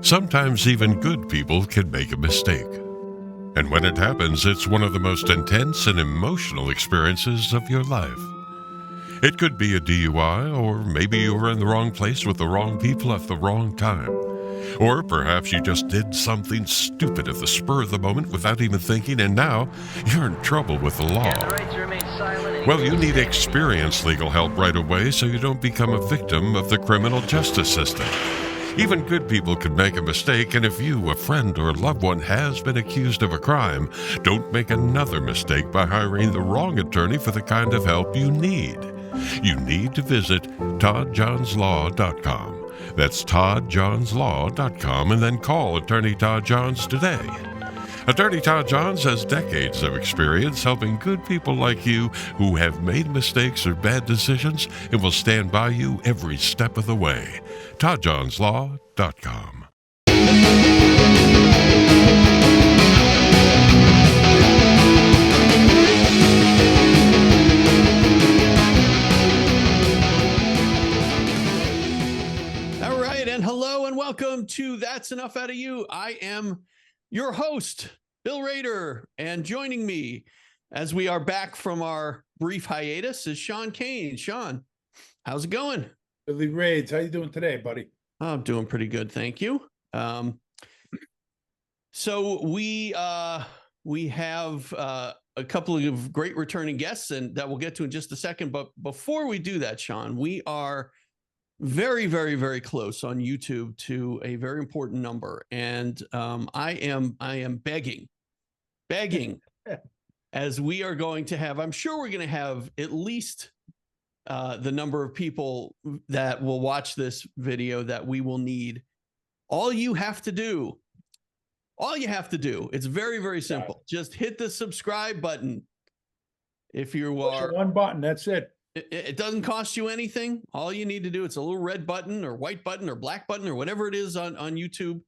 Sometimes even good people can make a mistake. And when it happens, it's one of the most intense and emotional experiences of your life. It could be a DUI, or maybe you were in the wrong place with the wrong people at the wrong time. Or perhaps you just did something stupid at the spur of the moment without even thinking, and now you're in trouble with the law. Well, you need experienced legal help right away so you don't become a victim of the criminal justice system. Even good people can make a mistake, and if you, a friend, or loved one has been accused of a crime, don't make another mistake by hiring the wrong attorney for the kind of help you need. You need to visit toddjohnslaw.com. That's toddjohnslaw.com, and then call Attorney Todd Johns today. Attorney Todd Johns has decades of experience helping good people like you who have made mistakes or bad decisions and will stand by you every step of the way. toddjohnslaw.com. All right, and hello and welcome to That's Enough Out of You. I am your host, Bill Rader, and joining me as we are back from our brief hiatus is Sean Kane. Sean, how's it going? Billy Raids, how you doing today, buddy? I'm doing pretty good, thank you. So we have a couple of great returning guests, and that we'll get to in just a second. But before we do that, Sean, we are very, very, very close on YouTube to a very important number, and I am begging, as we are going to have. I'm sure we're going to have at least the number of people that will watch this video that we will need. All you have to do, it's very, very simple. Just hit the subscribe button. If you are one button, that's it. It doesn't cost you anything. All you need to do, it's a little red button or white button or black button or whatever it is on YouTube.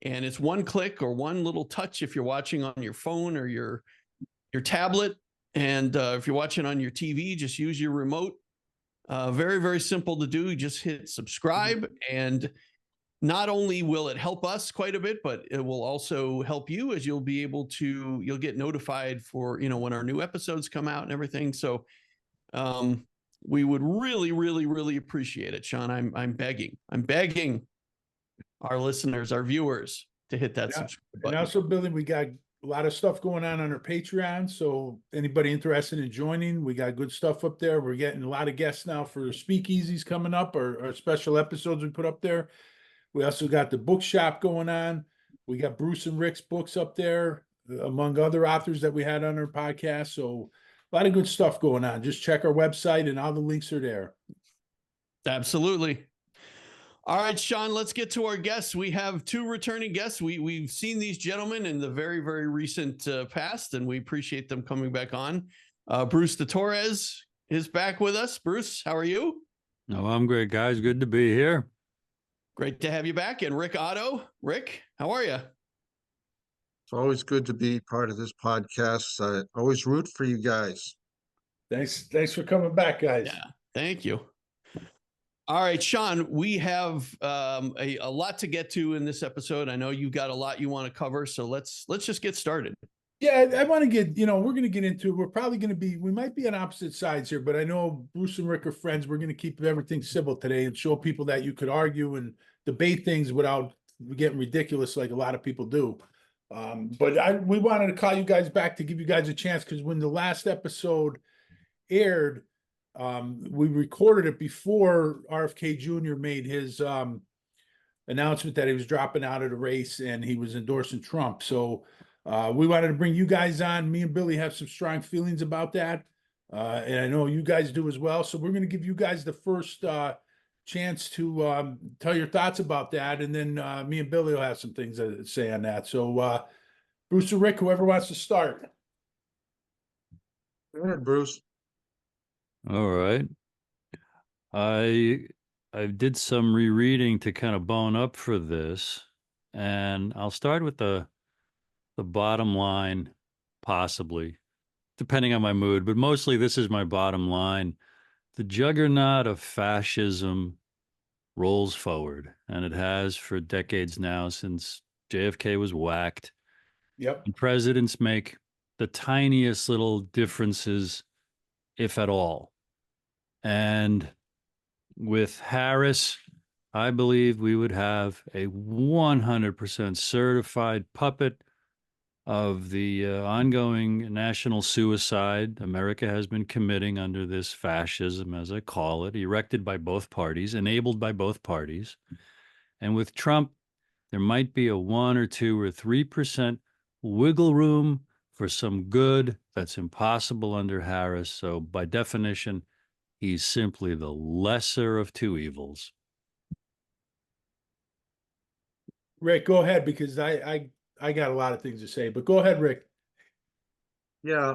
And it's one click or one little touch if you're watching on your phone or your tablet. And if you're watching on your TV, just use your remote. Very, very simple to do. You just hit subscribe, and not only will it help us quite a bit, but it will also help you, as you'll get notified for, when our new episodes come out and everything. So we would really, really, really appreciate it, Sean. I'm begging our listeners, our viewers, to hit that subscribe button. And also, Billy, we got a lot of stuff going on our Patreon. So anybody interested in joining, we got good stuff up there. We're getting a lot of guests now for speakeasies coming up, or special episodes we put up there. We also got the bookshop going on. We got Bruce and Rick's books up there, among other authors that we had on our podcast. So a lot of good stuff going on. Just check our website and all the links are there. Absolutely. All right, Sean, let's get to our guests. We have two returning guests. We've seen these gentlemen in the very, very recent past, and we appreciate them coming back on. Bruce Torres is back with us. Bruce, how are you? Oh, I'm great, guys. Good to be here. Great to have you back. And Rick Otto. Rick, how are you? It's always good to be part of this podcast. I always root for you guys. Thanks for coming back, guys. Yeah, thank you. All right, Sean, we have a lot to get to in this episode. I know you've got a lot you want to cover, so let's just get started. Yeah, I want to get, we're going to get into, we might be on opposite sides here, but I know Bruce and Rick are friends. We're going to keep everything civil today and show people that you could argue and debate things without getting ridiculous like a lot of people do. But we wanted to call you guys back to give you guys a chance, because when the last episode aired, we recorded it before RFK Jr. made his announcement that he was dropping out of the race and he was endorsing Trump. So we wanted to bring you guys on. Me and Billy have some strong feelings about that. And I know you guys do as well. So we're going to give you guys the first chance to tell your thoughts about that. And then me and Billy will have some things to say on that. So Bruce or Rick, whoever wants to start. Go ahead, Bruce. All right. I did some rereading to kind of bone up for this, and I'll start with the bottom line, possibly, depending on my mood, but mostly this is my bottom line. The juggernaut of fascism rolls forward, and it has for decades now since JFK was whacked. Yep. And presidents make the tiniest little differences, if at all. And with Harris, I believe we would have a 100% certified puppet of the ongoing national suicide America has been committing under this fascism, as I call it, erected by both parties, enabled by both parties. And with Trump, there might be a 1 or 2 or 3% wiggle room for some good that's impossible under Harris. So by definition, he's simply the lesser of two evils. Rick, go ahead, because I got a lot of things to say, but go ahead, Rick. Yeah,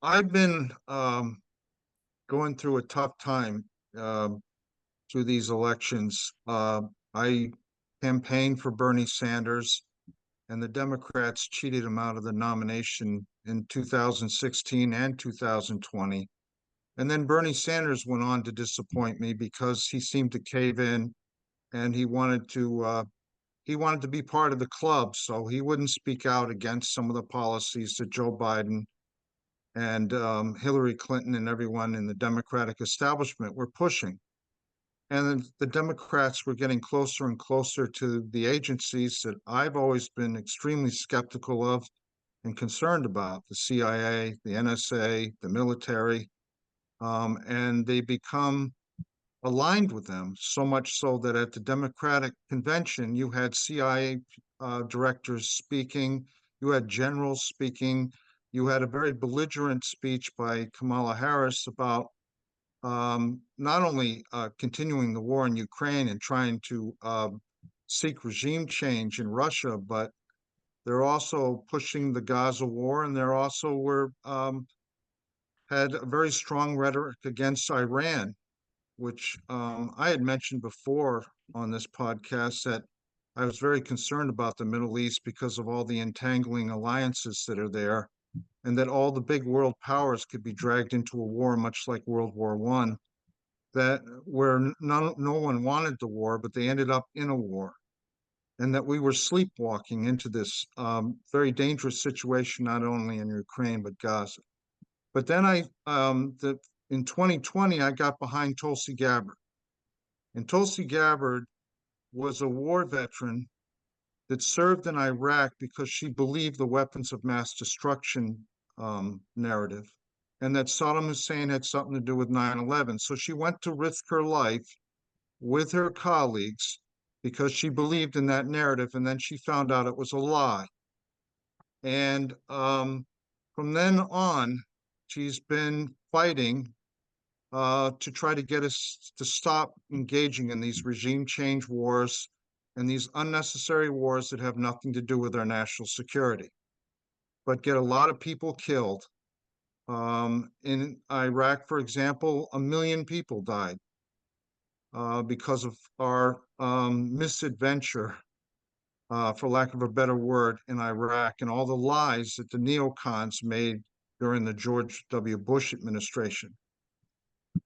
I've been going through a tough time through these elections. I campaigned for Bernie Sanders, and the Democrats cheated him out of the nomination in 2016 and 2020. And then Bernie Sanders went on to disappoint me because he seemed to cave in, and he wanted to be part of the club, so he wouldn't speak out against some of the policies that Joe Biden and Hillary Clinton and everyone in the Democratic establishment were pushing. And the Democrats were getting closer and closer to the agencies that I've always been extremely skeptical of and concerned about: the CIA, the NSA, the military. And they become aligned with them, so much so that at the Democratic convention, you had CIA directors speaking, you had generals speaking, you had a very belligerent speech by Kamala Harris about not only continuing the war in Ukraine and trying to seek regime change in Russia, but they're also pushing the Gaza war, and they're also had a very strong rhetoric against Iran, which I had mentioned before on this podcast, that I was very concerned about the Middle East because of all the entangling alliances that are there, and that all the big world powers could be dragged into a war much like World War I, that where no one wanted the war, but they ended up in a war, and that we were sleepwalking into this very dangerous situation, not only in Ukraine, but Gaza. But then in 2020, I got behind Tulsi Gabbard. And Tulsi Gabbard was a war veteran that served in Iraq because she believed the weapons of mass destruction narrative, and that Saddam Hussein had something to do with 9/11. So she went to risk her life with her colleagues because she believed in that narrative, and then she found out it was a lie. And from then on, she's been fighting to try to get us to stop engaging in these regime change wars and these unnecessary wars that have nothing to do with our national security, but get a lot of people killed. In Iraq, for example, 1 million people died because of our misadventure, for lack of a better word, in Iraq, and all the lies that the neocons made during the George W. Bush administration.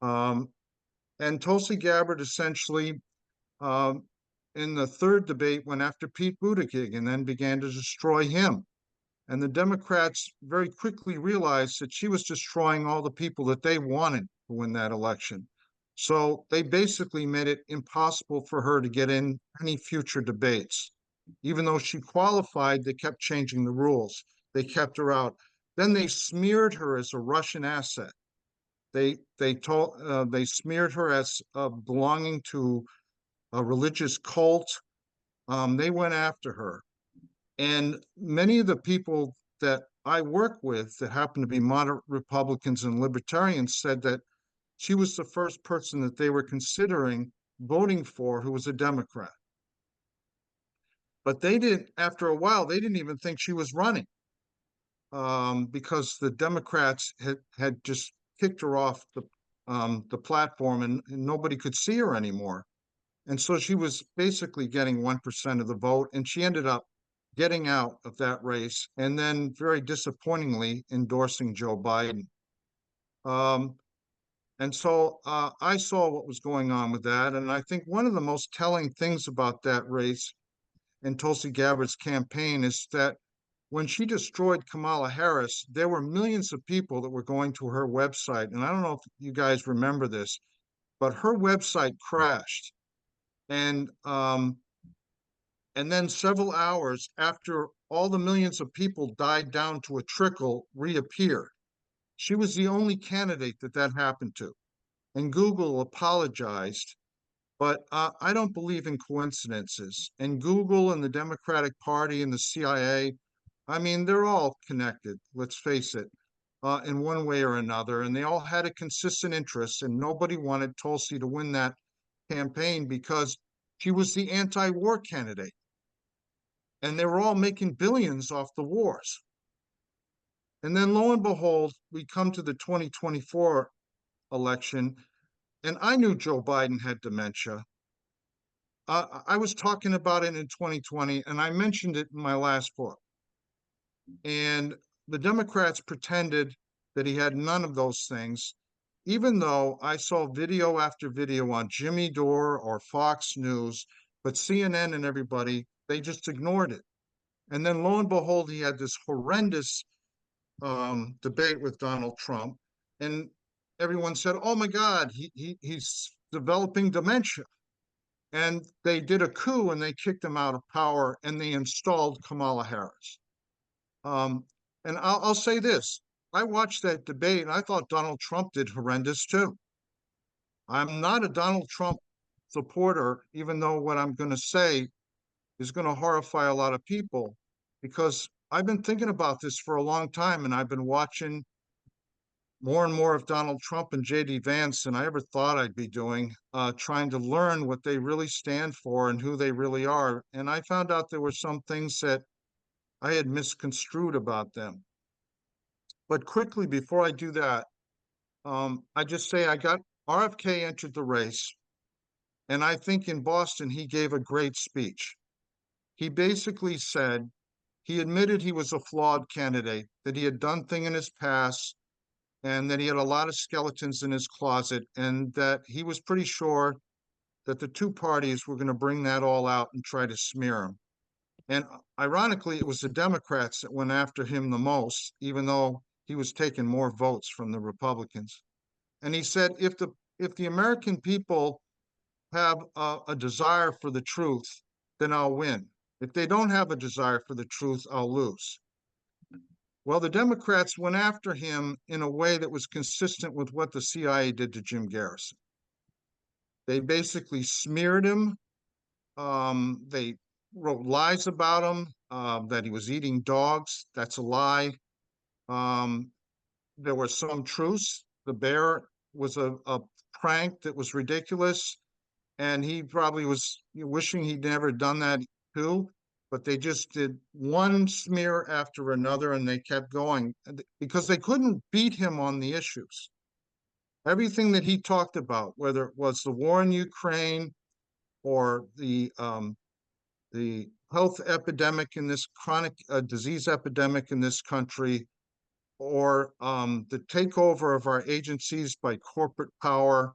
And Tulsi Gabbard essentially, in the third debate, went after Pete Buttigieg and then began to destroy him. And the Democrats very quickly realized that she was destroying all the people that they wanted to win that election. So they basically made it impossible for her to get in any future debates. Even though she qualified, they kept changing the rules. They kept her out. Then they smeared her as a Russian asset. They smeared her as belonging to a religious cult. They went after her. And many of the people that I work with that happen to be moderate Republicans and libertarians said that she was the first person that they were considering voting for who was a Democrat. But they didn't, after a while, they didn't even think she was running, because the Democrats had just kicked her off the platform, and nobody could see her anymore. And so she was basically getting 1% of the vote, and she ended up getting out of that race and then very disappointingly endorsing Joe Biden. And so I saw what was going on with that. And I think one of the most telling things about that race and Tulsi Gabbard's campaign is that when she destroyed Kamala Harris, there were millions of people that were going to her website. And I don't know if you guys remember this, but her website crashed. And then several hours after all the millions of people died down to a trickle, reappeared. She was the only candidate that happened to. And Google apologized, but I don't believe in coincidences. And Google and the Democratic Party and the CIA, I mean, they're all connected, let's face it, in one way or another. And they all had a consistent interest, and nobody wanted Tulsi to win that campaign because she was the anti-war candidate. And they were all making billions off the wars. And then lo and behold, we come to the 2024 election, and I knew Joe Biden had dementia. I was talking about it in 2020, and I mentioned it in my last book. And the Democrats pretended that he had none of those things, even though I saw video after video on Jimmy Dore or Fox News, but CNN and everybody, they just ignored it. And then lo and behold, he had this horrendous debate with Donald Trump, and everyone said, "Oh my God, he's developing dementia." And they did a coup and they kicked him out of power and they installed Kamala Harris. And I'll say this: I watched that debate and I thought Donald Trump did horrendous too. I'm not a Donald Trump supporter, even though what I'm going to say is going to horrify a lot of people, because I've been thinking about this for a long time and I've been watching more and more of Donald Trump and JD Vance than I ever thought I'd be doing, trying to learn what they really stand for and who they really are. And I found out there were some things that I had misconstrued about them. But quickly, before I do that, I just say I got RFK entered the race. And I think in Boston, he gave a great speech. He basically said, he admitted he was a flawed candidate, that he had done things in his past, and that he had a lot of skeletons in his closet, and that he was pretty sure that the two parties were going to bring that all out and try to smear him. And ironically, it was the Democrats that went after him the most, even though he was taking more votes from the Republicans. And he said, if the American people have a desire for the truth, then I'll win. If they don't have a desire for the truth, I'll lose. Well, the Democrats went after him in a way that was consistent with what the CIA did to Jim Garrison. They basically smeared him. They wrote lies about him, that he was eating dogs. That's a lie. There were some truths. The bear was a prank that was ridiculous, and he probably was wishing he'd never done that too. But they just did one smear after another, and they kept going because they couldn't beat him on the issues. Everything that he talked about, whether it was the war in Ukraine or the health epidemic in this chronic disease epidemic in this country, or the takeover of our agencies by corporate power,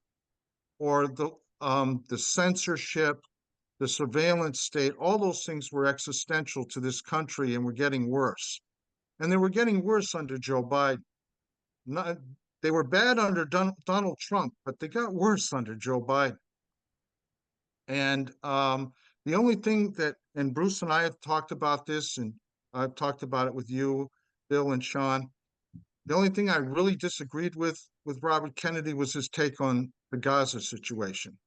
or the censorship, the surveillance state, all those things were existential to this country and were getting worse. And they were getting worse under Joe Biden. They were bad under Donald Trump, but they got worse under Joe Biden. And the only thing that, and Bruce and I have talked about this, and I've talked about it with you, Bill and Sean, the only thing I really disagreed with Robert Kennedy was his take on the Gaza situation.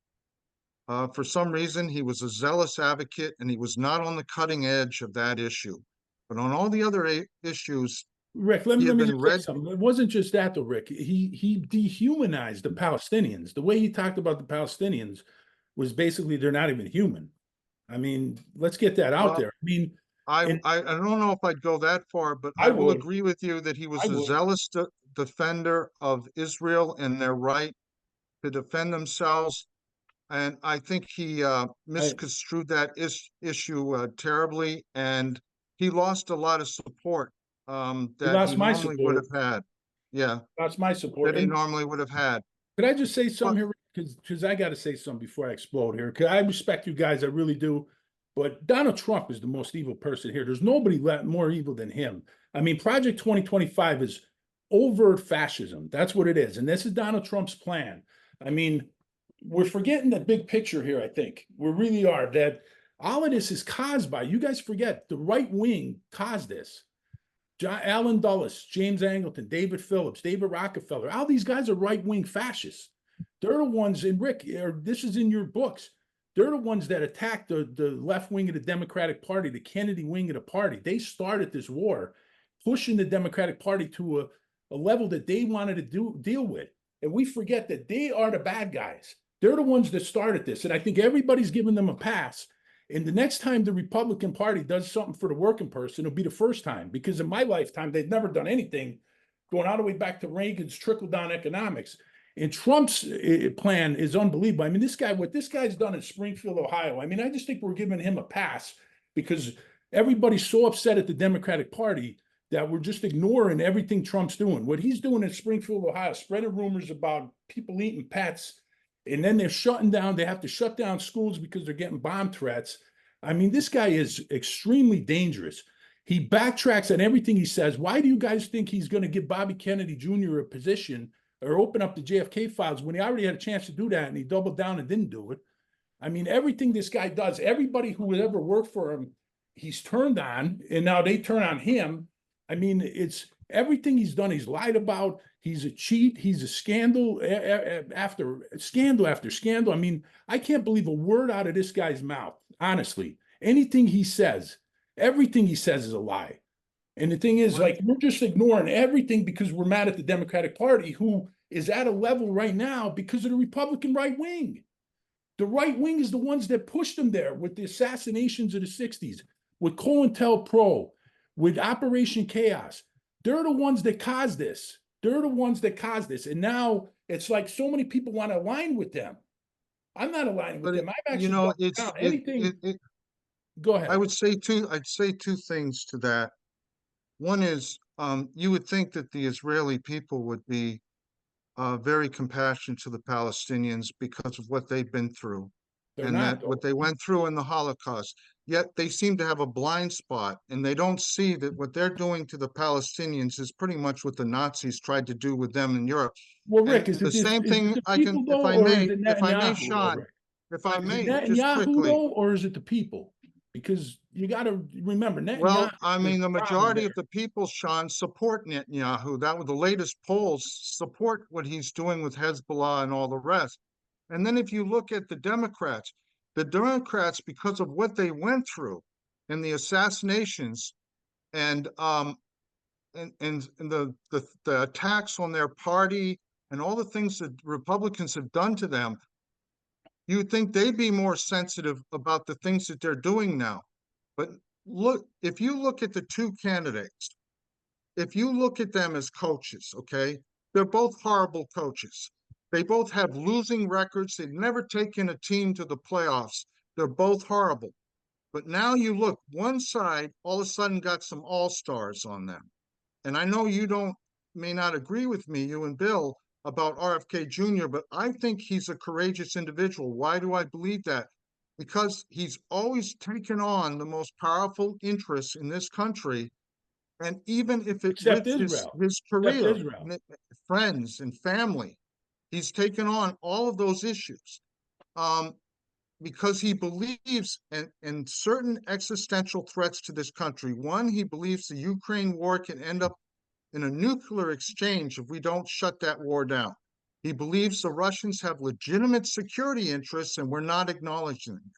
For some reason, he was a zealous advocate and he was not on the cutting edge of that issue. But on all the other issues, Rick, let he me had been just say something. It wasn't just that, though, Rick. He dehumanized the Palestinians. The way he talked about the Palestinians was basically they're not even human. I mean, let's get that out there. I mean, I don't know if I'd go that far, but I will agree with you that he was a zealous defender of Israel and their right to defend themselves. And I think he misconstrued that issue terribly, and he lost a lot of support that he normally would have had. Yeah, that's my support. that he normally would have had. Could I just say But something here? Because I got to say something before I explode here. Because I respect you guys, I really do. But Donald Trump is the most evil person here. There's nobody more evil than him. I mean, Project 2025 is overt fascism. That's what it is. And this is Donald Trump's plan. I mean, we're forgetting the big picture here, I think. We really are. That all of this is caused by, you guys forget, the right wing caused this. Alan Dulles, James Angleton, David Phillips, David Rockefeller, all these guys are right-wing fascists. They're the ones, and Rick, this is in your books. They're the ones that attacked the left wing of the Democratic Party, the Kennedy wing of the party. They started this war, pushing the Democratic Party to a level that they wanted to deal with. And we forget that they are the bad guys. They're the ones that started this. And I think everybody's giving them a pass. And the next time the Republican Party does something for the working person, it'll be the first time. Because in my lifetime, they've never done anything, going all the way back to Reagan's trickle-down economics. And Trump's plan is unbelievable. I mean, what this guy's done in Springfield, Ohio, I mean, I just think we're giving him a pass because everybody's so upset at the Democratic Party that we're just ignoring everything Trump's doing. What he's doing in Springfield, Ohio, spreading rumors about people eating pets, and then they're shutting down, they have to shut down schools because they're getting bomb threats. I mean, this guy is extremely dangerous. He backtracks on everything he says. Why do you guys think he's going to give Bobby Kennedy Jr. a position or open up the JFK files when he already had a chance to do that and he doubled down and didn't do it? I mean, everything this guy does, everybody who would ever work for him, he's turned on, and now they turn on him. I mean, it's everything he's done, he's lied about. He's a cheat. He's a scandal after scandal after scandal. I mean, I can't believe a word out of this guy's mouth, honestly. Anything he says, everything he says is a lie. And the thing is, like, we're just ignoring everything because we're mad at the Democratic Party, who is at a level right now because of the Republican right wing. The right wing is the ones that pushed them there with the assassinations of the 60s, with COINTELPRO, with Operation Chaos. They're the ones that caused this. They're the ones that caused this. And now it's like so many people want to align with them. I'm not aligning with them. I'm actually anything. Go ahead. I'd say two things to that. One is, you would think that the Israeli people would be very compassionate to the Palestinians because of what they've been through, They're and not, that what though. they went through in the Holocaust. Yet they seem to have a blind spot, and they don't see that what they're doing to the Palestinians is pretty much what the Nazis tried to do with them in Europe. Well, And Rick, is the it same thing, the I can, people, though, or is it if I may, Netanyahu, though, Sean, Rick? if I Is it may, just Netanyahu, quickly. though, or is it the people? Because you got to remember, Well, Netanyahu. I mean, the problem majority of there. the people, Sean, support Netanyahu. That was the latest polls support what he's doing with Hezbollah and all the rest. And then if you look at the Democrats, because of what they went through and the assassinations and the attacks on their party and all the things that Republicans have done to them, you would think they'd be more sensitive about the things that they're doing now. But look, if you look at the two candidates, if you look at them as coaches, okay, they're both horrible coaches. They both have losing records. They've never taken a team to the playoffs. They're both horrible. But now you look, one side all of a sudden got some all-stars on them. And I know may not agree with me, you and Bill, about RFK Jr., but I think he's a courageous individual. Why do I believe that? Because he's always taken on the most powerful interests in this country. And even if it Except with Israel. his Except career, Israel. friends and family, he's taken on all of those issues. Because he believes in certain existential threats to this country. One, he believes the Ukraine war can end up in a nuclear exchange if we don't shut that war down. He believes the Russians have legitimate security interests and we're not acknowledging them.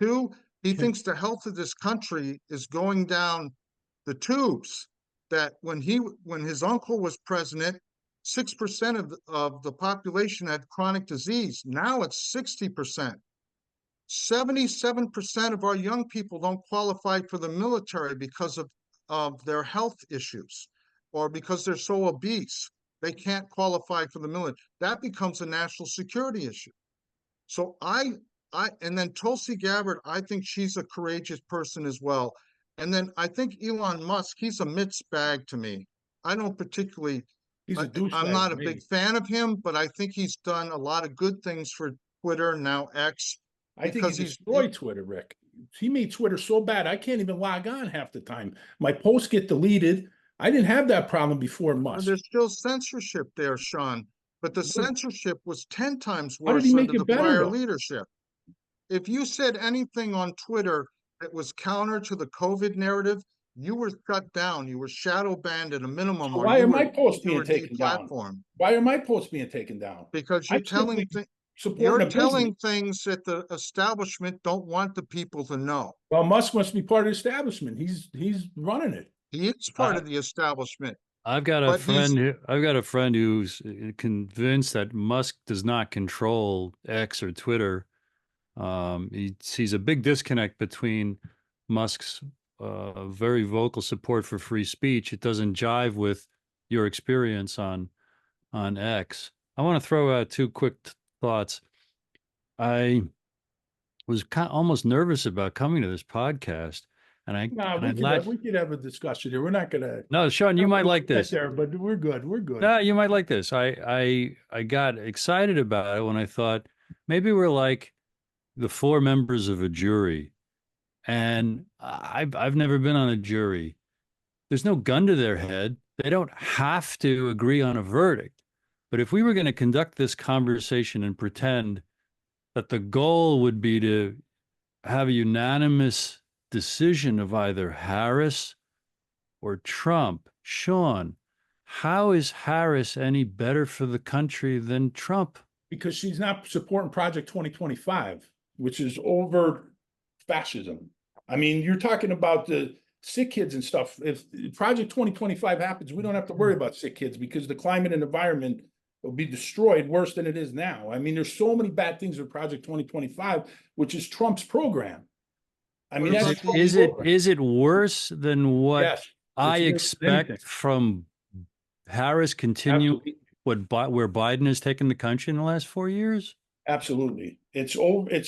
Two, he thinks the health of this country is going down the tubes. That when his uncle was president, 6% of the population had chronic disease. Now it's 60%. 77% of our young people don't qualify for the military because of their health issues or because they're so obese. They can't qualify for the military. That becomes a national security issue. So and then Tulsi Gabbard, I think she's a courageous person as well. And then I think Elon Musk, he's a mixed bag to me. I don't particularly He's a I'm douchebag not to a big me. fan of him, but I think he's done a lot of good things for Twitter, now X, I think he because destroyed Twitter, Rick. He made Twitter so bad I can't even log on half the time. My posts get deleted. I didn't have that problem before Musk. there's still censorship there, Sean, but the censorship was 10 times How did he worse make under the it better prior though? leadership. If you said anything on Twitter that was counter to the COVID narrative, you were shut down. You were shadow banned at a minimum, So or why are my posts you being were taken down? deplatformed, Why are my posts being taken down? because I'm simply supporting you're a business. telling things that the establishment don't want the people to know. Well, Musk must be part of the establishment. He's running it. He is part of the establishment, I've got a but friend. I've got a friend who's convinced that Musk does not control X or Twitter. He sees a big disconnect between Musk's very vocal support for free speech. It doesn't jive with your experience on X. I want to throw out two quick thoughts. I was almost nervous about coming to this podcast, and Nah, I let we could have a discussion here. We're not gonna no, Sean, you might like get this. there, but we're good. We're good. No, you might like this. I got excited about it when I thought maybe we're like the four members of a jury, and I've never been on a jury. There's no gun to their head. They don't have to agree on a verdict. But if we were going to conduct this conversation and pretend that the goal would be to have a unanimous decision of either Harris or Trump, Sean, how is Harris any better for the country than Trump? Because she's not supporting Project 2025, which is over fascism. I mean, you're talking about the sick kids and stuff. If Project 2025 happens, we don't have to worry about sick kids because the climate and environment will be destroyed worse than it is now. I mean, there's so many bad things with Project 2025, which is Trump's program. I mean, is it worse than what yes, I expect anything. from Harris continuing Absolutely. where Biden has taken the country in the last 4 years? Absolutely. It's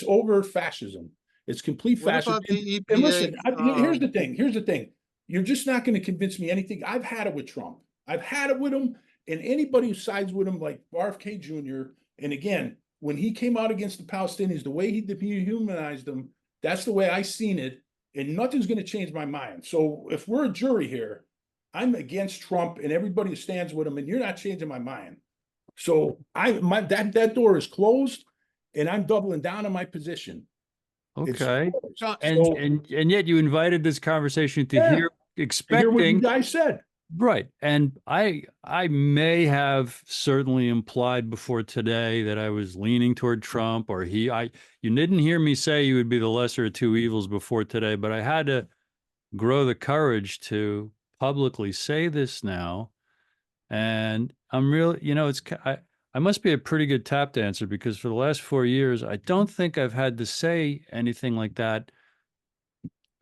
over fascism. It's complete what fascism. about the And EPA? listen, here's the thing. Here's the thing. You're just not going to convince me anything. I've had it with Trump. I've had it with him, and anybody who sides with him, like RFK Jr. And again, when he came out against the Palestinians, the way he dehumanized them, that's the way I seen it. And nothing's going to change my mind. So if we're a jury here, I'm against Trump and everybody who stands with him, and you're not changing my mind. So that door is closed, and I'm doubling down on my position. Okay. And And yet you invited this conversation to Yeah. hear hear what you expecting guys said. right. And I may have certainly implied before today that I was leaning toward Trump or you didn't hear me say you would be the lesser of two evils before today, but I had to grow the courage to publicly say this now. And I'm really, I must be a pretty good tap dancer because for the last 4 years, I don't think I've had to say anything like that.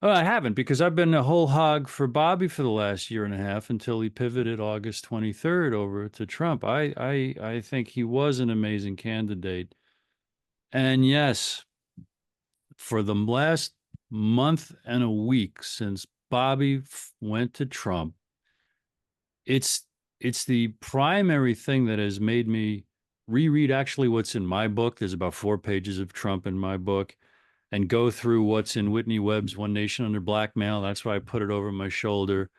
Oh, I haven't because I've been a whole hog for Bobby for the last year and a half until he pivoted August 23rd over to Trump. I think he was an amazing candidate. And yes, for the last month and a week since Bobby went to Trump, it's the primary thing that has made me reread actually what's in my book. There's about 4 pages of Trump in my book, and go through what's in Whitney Webb's One Nation Under Blackmail. That's why I put it over my shoulder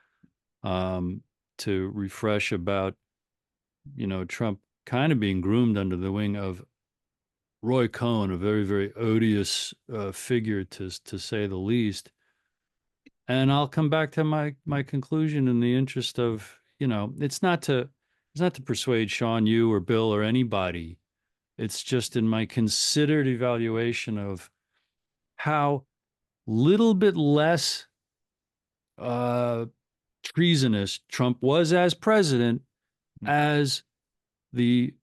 to refresh about, Trump kind of being groomed under the wing of Roy Cohn, a very, very odious figure to say the least. And I'll come back to my conclusion in the interest of, it's not to persuade Sean, you or Bill or anybody. It's just in my considered evaluation of how little bit less treasonous Trump was as president as the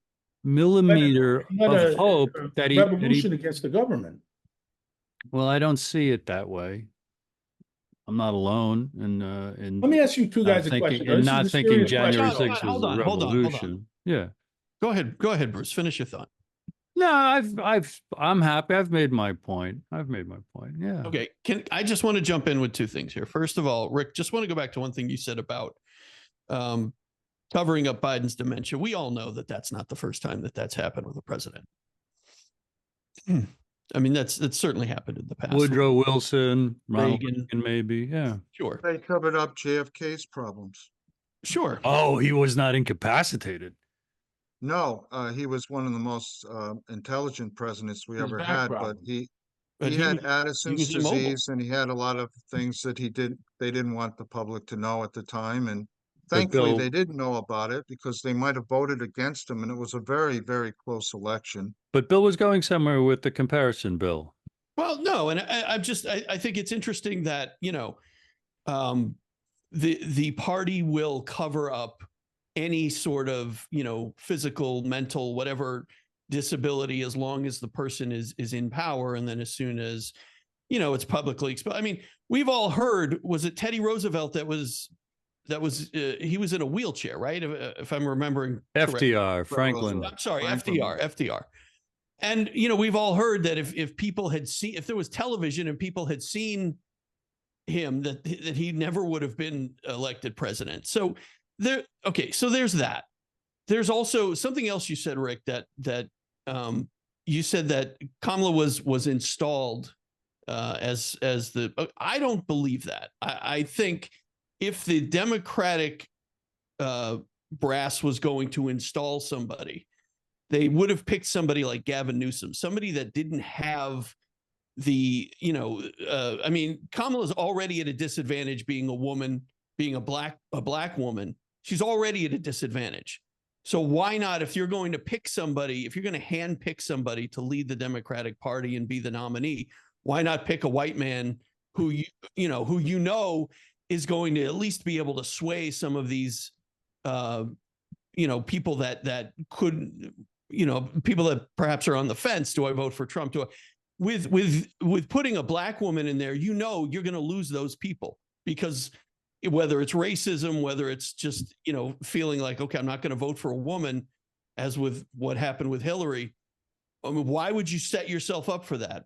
millimeter of hope that he revolution against the government. Well, I don't see it that way. I'm not alone in Let me ask you two guys a thinking question. and This not is a thinking serious January question. 6th was Hold a on. revolution. Yeah. Go ahead, Bruce. Finish your thought. No, I'm happy. I've made my point. Yeah. Okay. I just want to jump in with two things here. First of all, Rick, just want to go back to one thing you said about covering up Biden's dementia. We all know that that's not the first time that that's happened with a president. I mean, that's certainly happened in the past. Woodrow Wilson, Ronald Reagan. Reagan, maybe. Yeah. Sure. They covered up JFK's problems. Sure. Oh, he was not incapacitated. No, he was one of the most intelligent presidents we His ever back had, problem. but he But had he Addison's was immobile. disease, and he had a lot of things that they didn't want the public to know at the time. And But thankfully Bill, they didn't know about it, because they might have voted against him, and it was a very, very close election. but Bill was going somewhere with the comparison, Bill. Well, no, and I think it's interesting that, the party will cover up any sort of, physical, mental, whatever disability, as long as the person is in power. And then as soon as, it's publicly exposed. I mean, we've all heard, was it Teddy Roosevelt that was he was in a wheelchair, right? If I'm remembering correctly. FDR, Franklin. I'm sorry, Franklin. FDR. And, we've all heard that if people had seen, if there was television and people had seen him, that he never would have been elected president. So so there's that. There's also something else you said, Rick, that you said that Kamala was installed as the, I don't believe that. I think if the Democratic brass was going to install somebody, they would have picked somebody like Gavin Newsom, somebody that didn't have the, I mean, Kamala's already at a disadvantage being a woman, being a black woman. She's already at a disadvantage. So why not, if you're going to pick somebody, if you're going to hand pick somebody to lead the Democratic Party and be the nominee, why not pick a white man who is going to at least be able to sway some of these, people that could, people that perhaps are on the fence. Do I vote for Trump? With putting a black woman in there, you're going to lose those people, because whether it's racism, whether it's just, feeling like, okay, I'm not going to vote for a woman, as with what happened with Hillary. I mean, why would you set yourself up for that?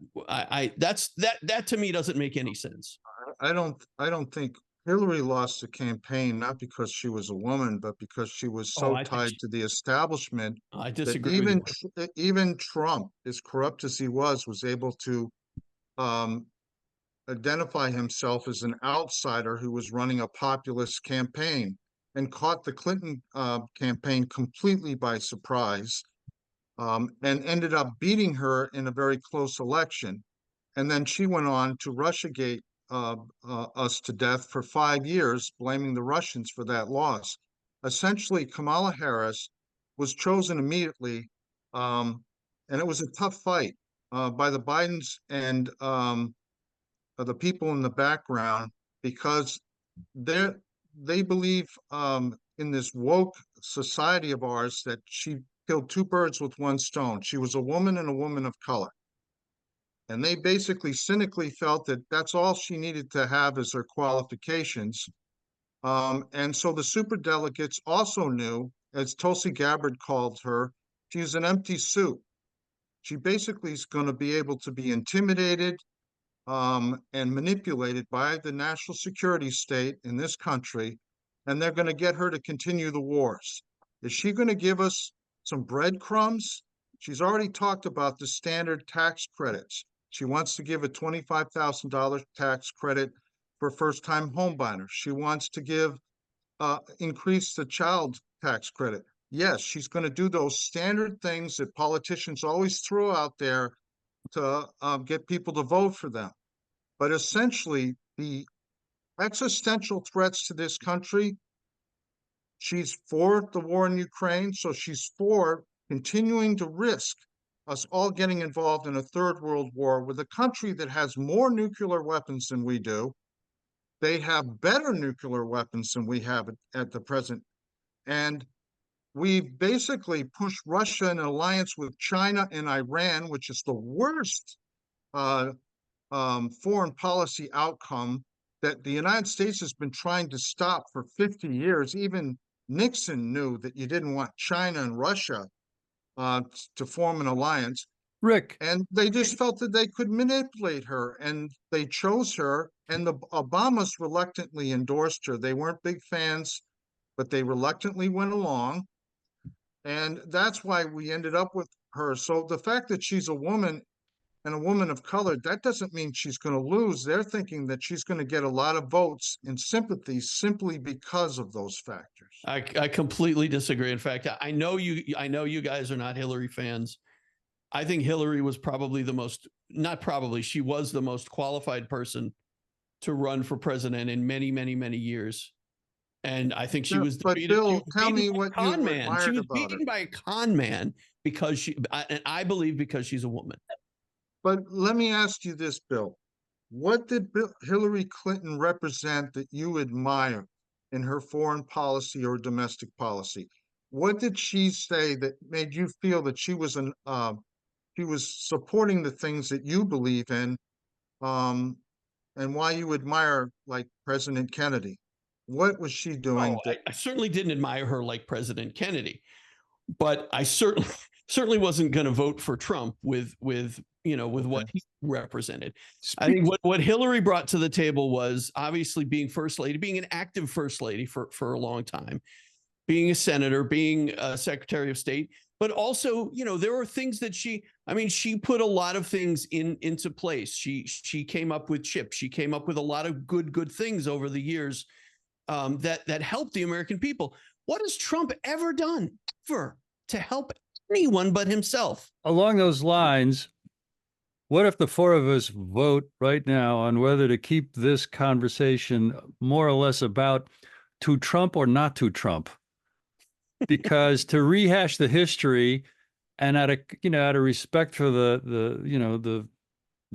That to me doesn't make any sense. I don't think Hillary lost the campaign, not because she was a woman, but because she was so tied to the establishment. I that disagree with you. even Trump, as corrupt as he was able to identify himself as an outsider who was running a populist campaign, and caught the Clinton campaign completely by surprise, and ended up beating her in a very close election. And then she went on to Russiagate us to death for 5 years, blaming the Russians for that loss. Essentially, Kamala Harris was chosen immediately, and it was a tough fight by the Bidens and the people in the background, because they believe in this woke society of ours that she killed two birds with one stone. She was a woman and a woman of color. And they basically cynically felt that that's all she needed to have as her qualifications. And so the superdelegates also knew, as Tulsi Gabbard called her, she's an empty suit. She basically is going to be able to be intimidated and manipulated by the national security state in this country, and they're going to get her to continue the wars. Is she going to give us some breadcrumbs? She's already talked about the standard tax credits. She wants to give a $25,000 tax credit for first-time homebuyers. She wants to increase the child tax credit. Yes, she's going to do those standard things that politicians always throw out there to get people to vote for them. But essentially, the existential threats to this country, she's for the war in Ukraine, so she's for continuing to risk us all getting involved in a third world war with a country that has more nuclear weapons than we do. They have better nuclear weapons than we have at the present. And we basically pushed Russia in an alliance with China and Iran, which is the worst foreign policy outcome that the United States has been trying to stop for 50 years. Even Nixon knew that you didn't want China and Russia to form an alliance. Rick. And they just felt that they could manipulate her, and they chose her, and the Obamas reluctantly endorsed her. They weren't big fans but they reluctantly went along. And that's why we ended up with her. So the fact that she's a woman and a woman of color, that doesn't mean she's going to lose. They're thinking that she's going to get a lot of votes and sympathy simply because of those factors. I completely disagree. In fact, I know you guys are not Hillary fans. I think Hillary was probably she was the most qualified person to run for president in many, many, many years. And I think she was defeated. Bill, tell me what you admired She was about beaten her. by a con man because I believe because she's a woman. But let me ask you this, Bill. What did Hillary Clinton represent that you admire in her foreign policy or domestic policy? What did she say that made you feel that she was supporting the things that you believe in, and why you admire like President Kennedy? What was she doing that? I certainly didn't admire her like President Kennedy, but I certainly wasn't going to vote for Trump with what he represented. I think what Hillary brought to the table was obviously being first lady, being an active first lady for a long time, being a senator, being a secretary of state, but also, there were things that she put a lot of things into place. She came up with chips. She came up with a lot of good things over the years that helped the American people. What has Trump ever done to help anyone but himself? Along those lines, what if the four of us vote right now on whether to keep this conversation more or less about to Trump or not to Trump? Because to rehash the history and out of respect for the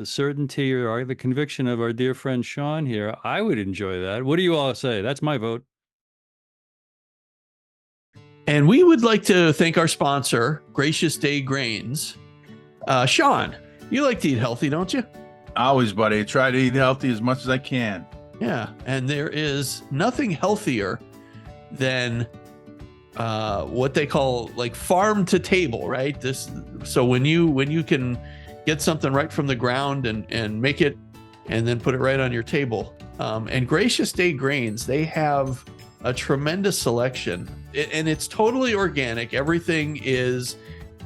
certainty or the conviction of our dear friend Sean here, I would enjoy that. What do you all say? That's my vote. And we would like to thank our sponsor, Gracious Day Grains. Sean, you like to eat healthy, don't you? Always, buddy. I try to eat healthy as much as I can. Yeah, and there is nothing healthier than what they call like farm to table, right? So when you can get something right from the ground and make it and then put it right on your table. And Gracious Day Grains, they have a tremendous selection, and it's totally organic. Everything is,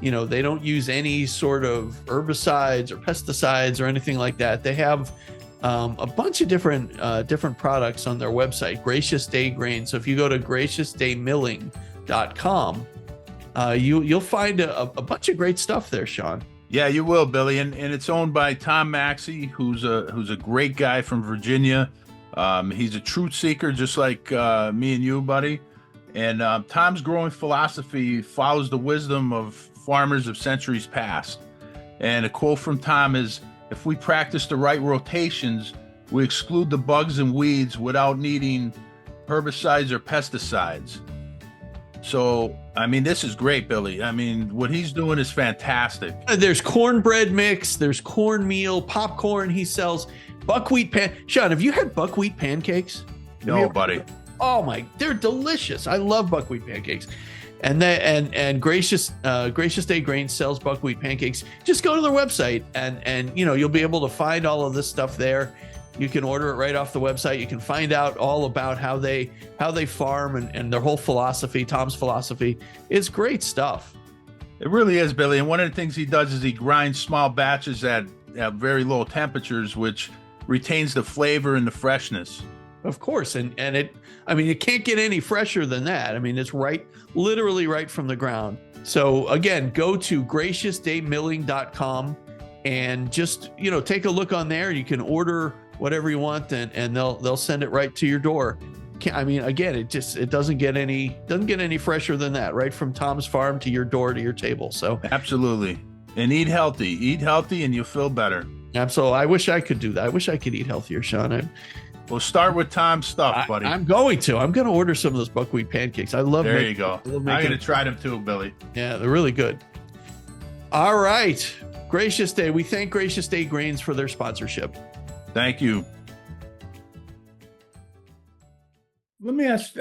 they don't use any sort of herbicides or pesticides or anything like that. They have a bunch of different products on their website, Gracious Day Grains. So if you go to graciousdaymilling.com, you'll find a bunch of great stuff there, Sean. Yeah, you will, Billy. And it's owned by Tom Maxey, who's a great guy from Virginia. He's a truth seeker, just like me and you, buddy. And Tom's growing philosophy follows the wisdom of farmers of centuries past. And a quote from Tom is, if we practice the right rotations, we exclude the bugs and weeds without needing herbicides or pesticides. So, this is great, Billy. What he's doing is fantastic. There's cornbread mix, there's cornmeal, popcorn he sells, buckwheat Sean, have you had buckwheat pancakes? No, buddy. Oh they're delicious. I love buckwheat pancakes. And Gracious Day Grains sells buckwheat pancakes. Just go to their website and you'll be able to find all of this stuff there. You can order it right off the website. You can find out all about how they farm and their whole philosophy, Tom's philosophy. It's great stuff. It really is, Billy. And one of the things he does is he grinds small batches at very low temperatures, which retains the flavor and the freshness. Of course. And it can't get any fresher than that. It's literally right from the ground. So again, go to graciousdaymilling.com and just, take a look on there. You can order whatever you want and they'll send it right to your door. Again, it doesn't get any fresher than that, right from Tom's farm to your door to your table. So absolutely. And eat healthy and you'll feel better. Absolutely. I wish I could do that. I wish I could eat healthier, Sean. Well, start with Tom's stuff, buddy. I'm going to order some of those buckwheat pancakes. I love There you go. I'm going to try them too, Billy. Yeah, they're really good. All right. Gracious Day. We thank Gracious Day Grains for their sponsorship. Thank you. Let me ask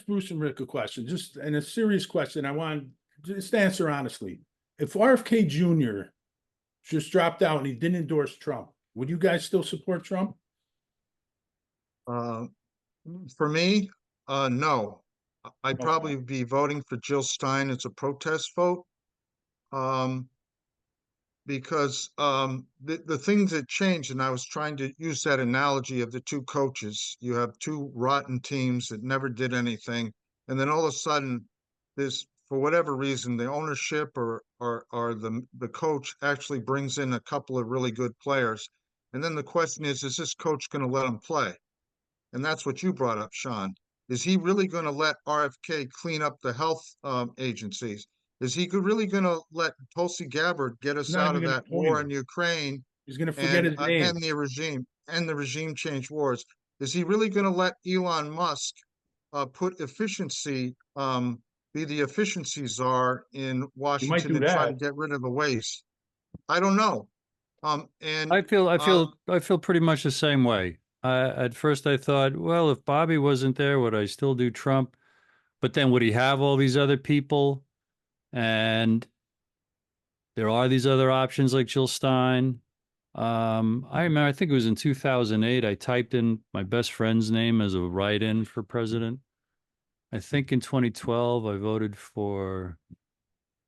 Bruce and Rick a question, just and a serious question. I want just to answer honestly. If RFK Jr. just dropped out and he didn't endorse Trump, would you guys still support Trump? For me, no. I'd probably be voting for Jill Stein as a protest vote. Um, because the things that changed, and I was trying to use that analogy of the two coaches. You have two rotten teams that never did anything, and then all of a sudden, this for whatever reason, the ownership or the coach actually brings in a couple of really good players, and then the question is this coach going to let them play? And that's what you brought up, Sean. Is he really going to let RFK clean up the health agencies? Is he really going to let Tulsi Gabbard get us Not out even of gonna that appoint war him. in Ukraine He's gonna forget and his name. end the regime change wars? Is he really going to let Elon Musk put efficiency, be the efficiency czar in He might Washington do and try to that. get rid of the waste? I don't know. And I feel pretty much the same way. At first, I thought, well, if Bobby wasn't there, would I still do Trump? But then, would he have all these other people? And there are these other options like Jill Stein. I remember, I think it was in 2008, I typed in my best friend's name as a write-in for president. I think in 2012, I voted for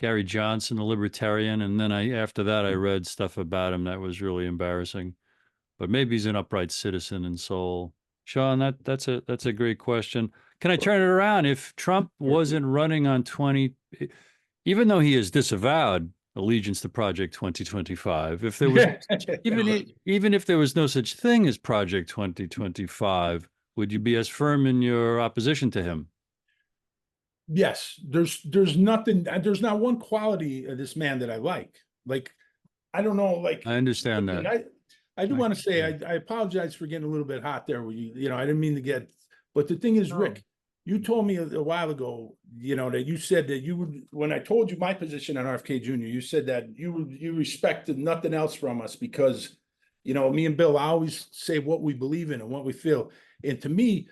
Gary Johnson, a libertarian, and then after that, I read stuff about him that was really embarrassing. But maybe he's an upright citizen in soul. Sean, that's a great question. Can I turn it around? If Trump wasn't running on 20, even though he has disavowed allegiance to Project 2025, if there was even if there was no such thing as Project 2025, would you be as firm in your opposition to him? Yes, there's nothing, there's not one quality of this man that I like. Like, I don't know, like I understand and that. I do I- want to say I apologize for getting a little bit hot there. You know, I didn't mean to get, but the thing is, No. Rick, you told me a while ago, you know, that you said that you would, when I told you my position on RFK Jr., you said that you respected nothing else from us because, you know, me and Bill always say what we believe in and what we feel. And to me,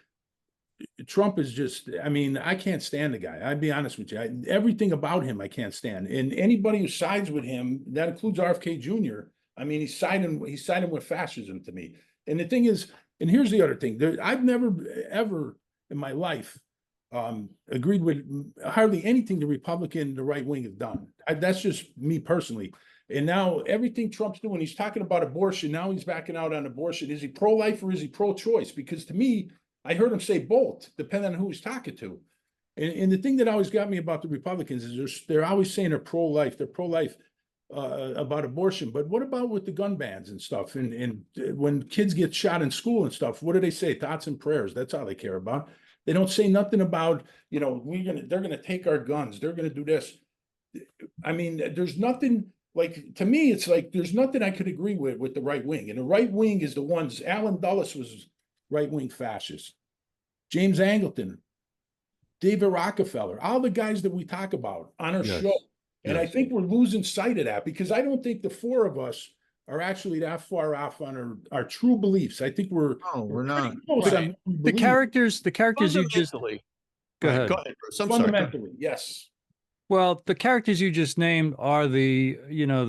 Trump is just, I mean, I can't stand the guy. I'd be honest with you. Everything about him, I can't stand. And anybody who sides with him, that includes RFK Jr., I mean, he's siding with fascism to me. And the thing is, and here's the other thing, I've never, ever in my life agreed with hardly anything the Republican, the right wing have done. That's just me personally. And now everything Trump's doing, he's talking about abortion. Now he's backing out on abortion. Is he pro-life or is he pro-choice? Because to me, I heard him say both, depending on who he's talking to. And the thing that always got me about the Republicans is they're always saying they're pro-life about abortion. But what about with the gun bans and stuff? And when kids get shot in school and stuff, what do they say? Thoughts and prayers. That's all they care about. They don't say nothing about, you know, they're gonna take our guns. They're gonna do this. I mean, there's nothing. Like, to me, it's like there's nothing I could agree with the right wing. And the right wing is the ones, Alan Dulles was right-wing fascist. James Angleton, David Rockefeller, all the guys that we talk about on our Yes. show. And I Yes. think we're losing sight of that because I don't think the four of us are actually that far off on our true beliefs. I think we're we're pretty not. close Right. on what we The believe. characters you just Fundamentally. go Right, ahead. go ahead, Bruce. I'm sorry. Go ahead. Fundamentally, yes. Well, the characters you just named are the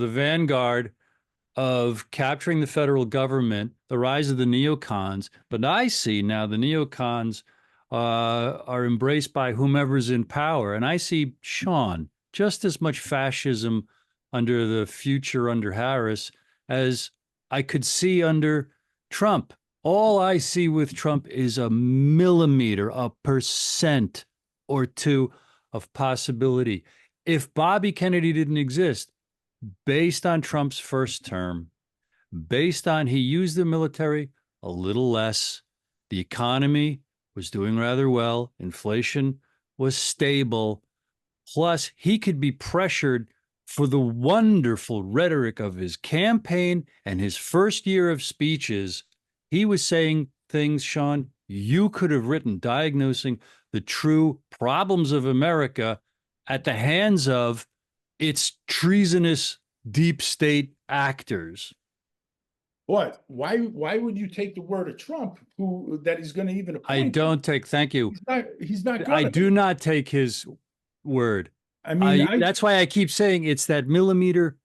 vanguard of capturing the federal government, the rise of the neocons. But I see now the neocons are embraced by whomever's in power. And I see, Sean, just as much fascism under the future under Harris as I could see under Trump. All I see with Trump is a millimeter, a percent or two of possibility. If Bobby Kennedy didn't exist, based on Trump's first term, based on he used the military a little less, the economy was doing rather well, inflation was stable, plus he could be pressured for the wonderful rhetoric of his campaign and his first year of speeches. He was saying things, Sean, you could have written, diagnosing the true problems of America at the hands of its treasonous deep state actors. But why would you take the word of Trump that he's going to even appoint I him? don't take, thank you. He's not I gonna. do not take his word. I mean, That's why I keep saying it's that millimeter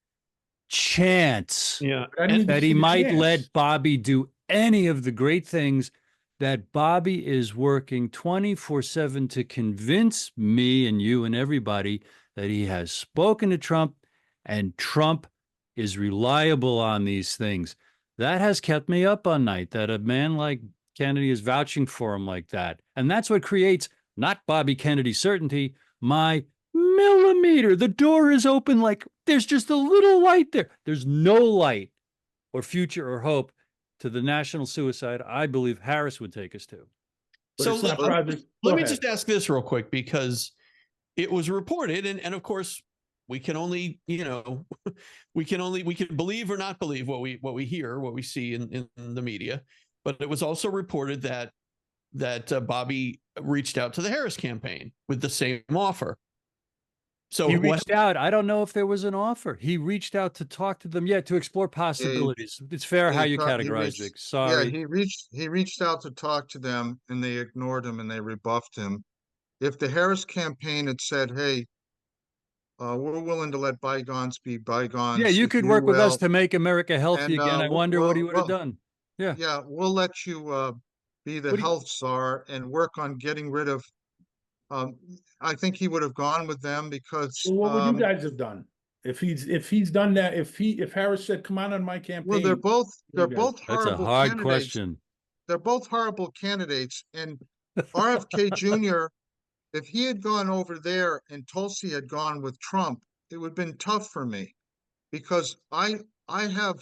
chance Yeah. I don't even that see he the might chance. let Bobby do any of the great things that Bobby is working 24/7 to convince me and you and everybody that he has spoken to Trump and Trump is reliable on these things. That has kept me up all night, that a man like Kennedy is vouching for him like that. And that's what creates not Bobby Kennedy certainty, my millimeter. The door is open like there's just a little light there. There's no light or future or hope to the national suicide I believe Harris would take us to. But So it's not let private. Go me ahead. just ask this real quick, because it was reported, and of course we can only, we can believe or not believe what we hear, what we see in the media. But it was also reported that Bobby reached out to the Harris campaign with the same offer. So he reached out. I don't know if there was an offer. He reached out to talk to them, to explore possibilities. It's fair how you categorize it. Sorry. Yeah, he reached out to talk to them, and they ignored him and they rebuffed him. If the Harris campaign had said, "Hey, we're willing to let bygones be bygones," Yeah, you if could work with us will, to make America healthy and again. I wonder what he would have done. Yeah. yeah, we'll let you be the What do you- health czar and work on getting rid of. Um, I think he would have gone with them because, So what would you guys have done if he's done that? If Harris said, "Come on my campaign," well, they're what they're do you guys- both That's a horrible hard candidates. question. They're both horrible candidates, and RFK Jr. If he had gone over there and Tulsi had gone with Trump, it would have been tough for me because I have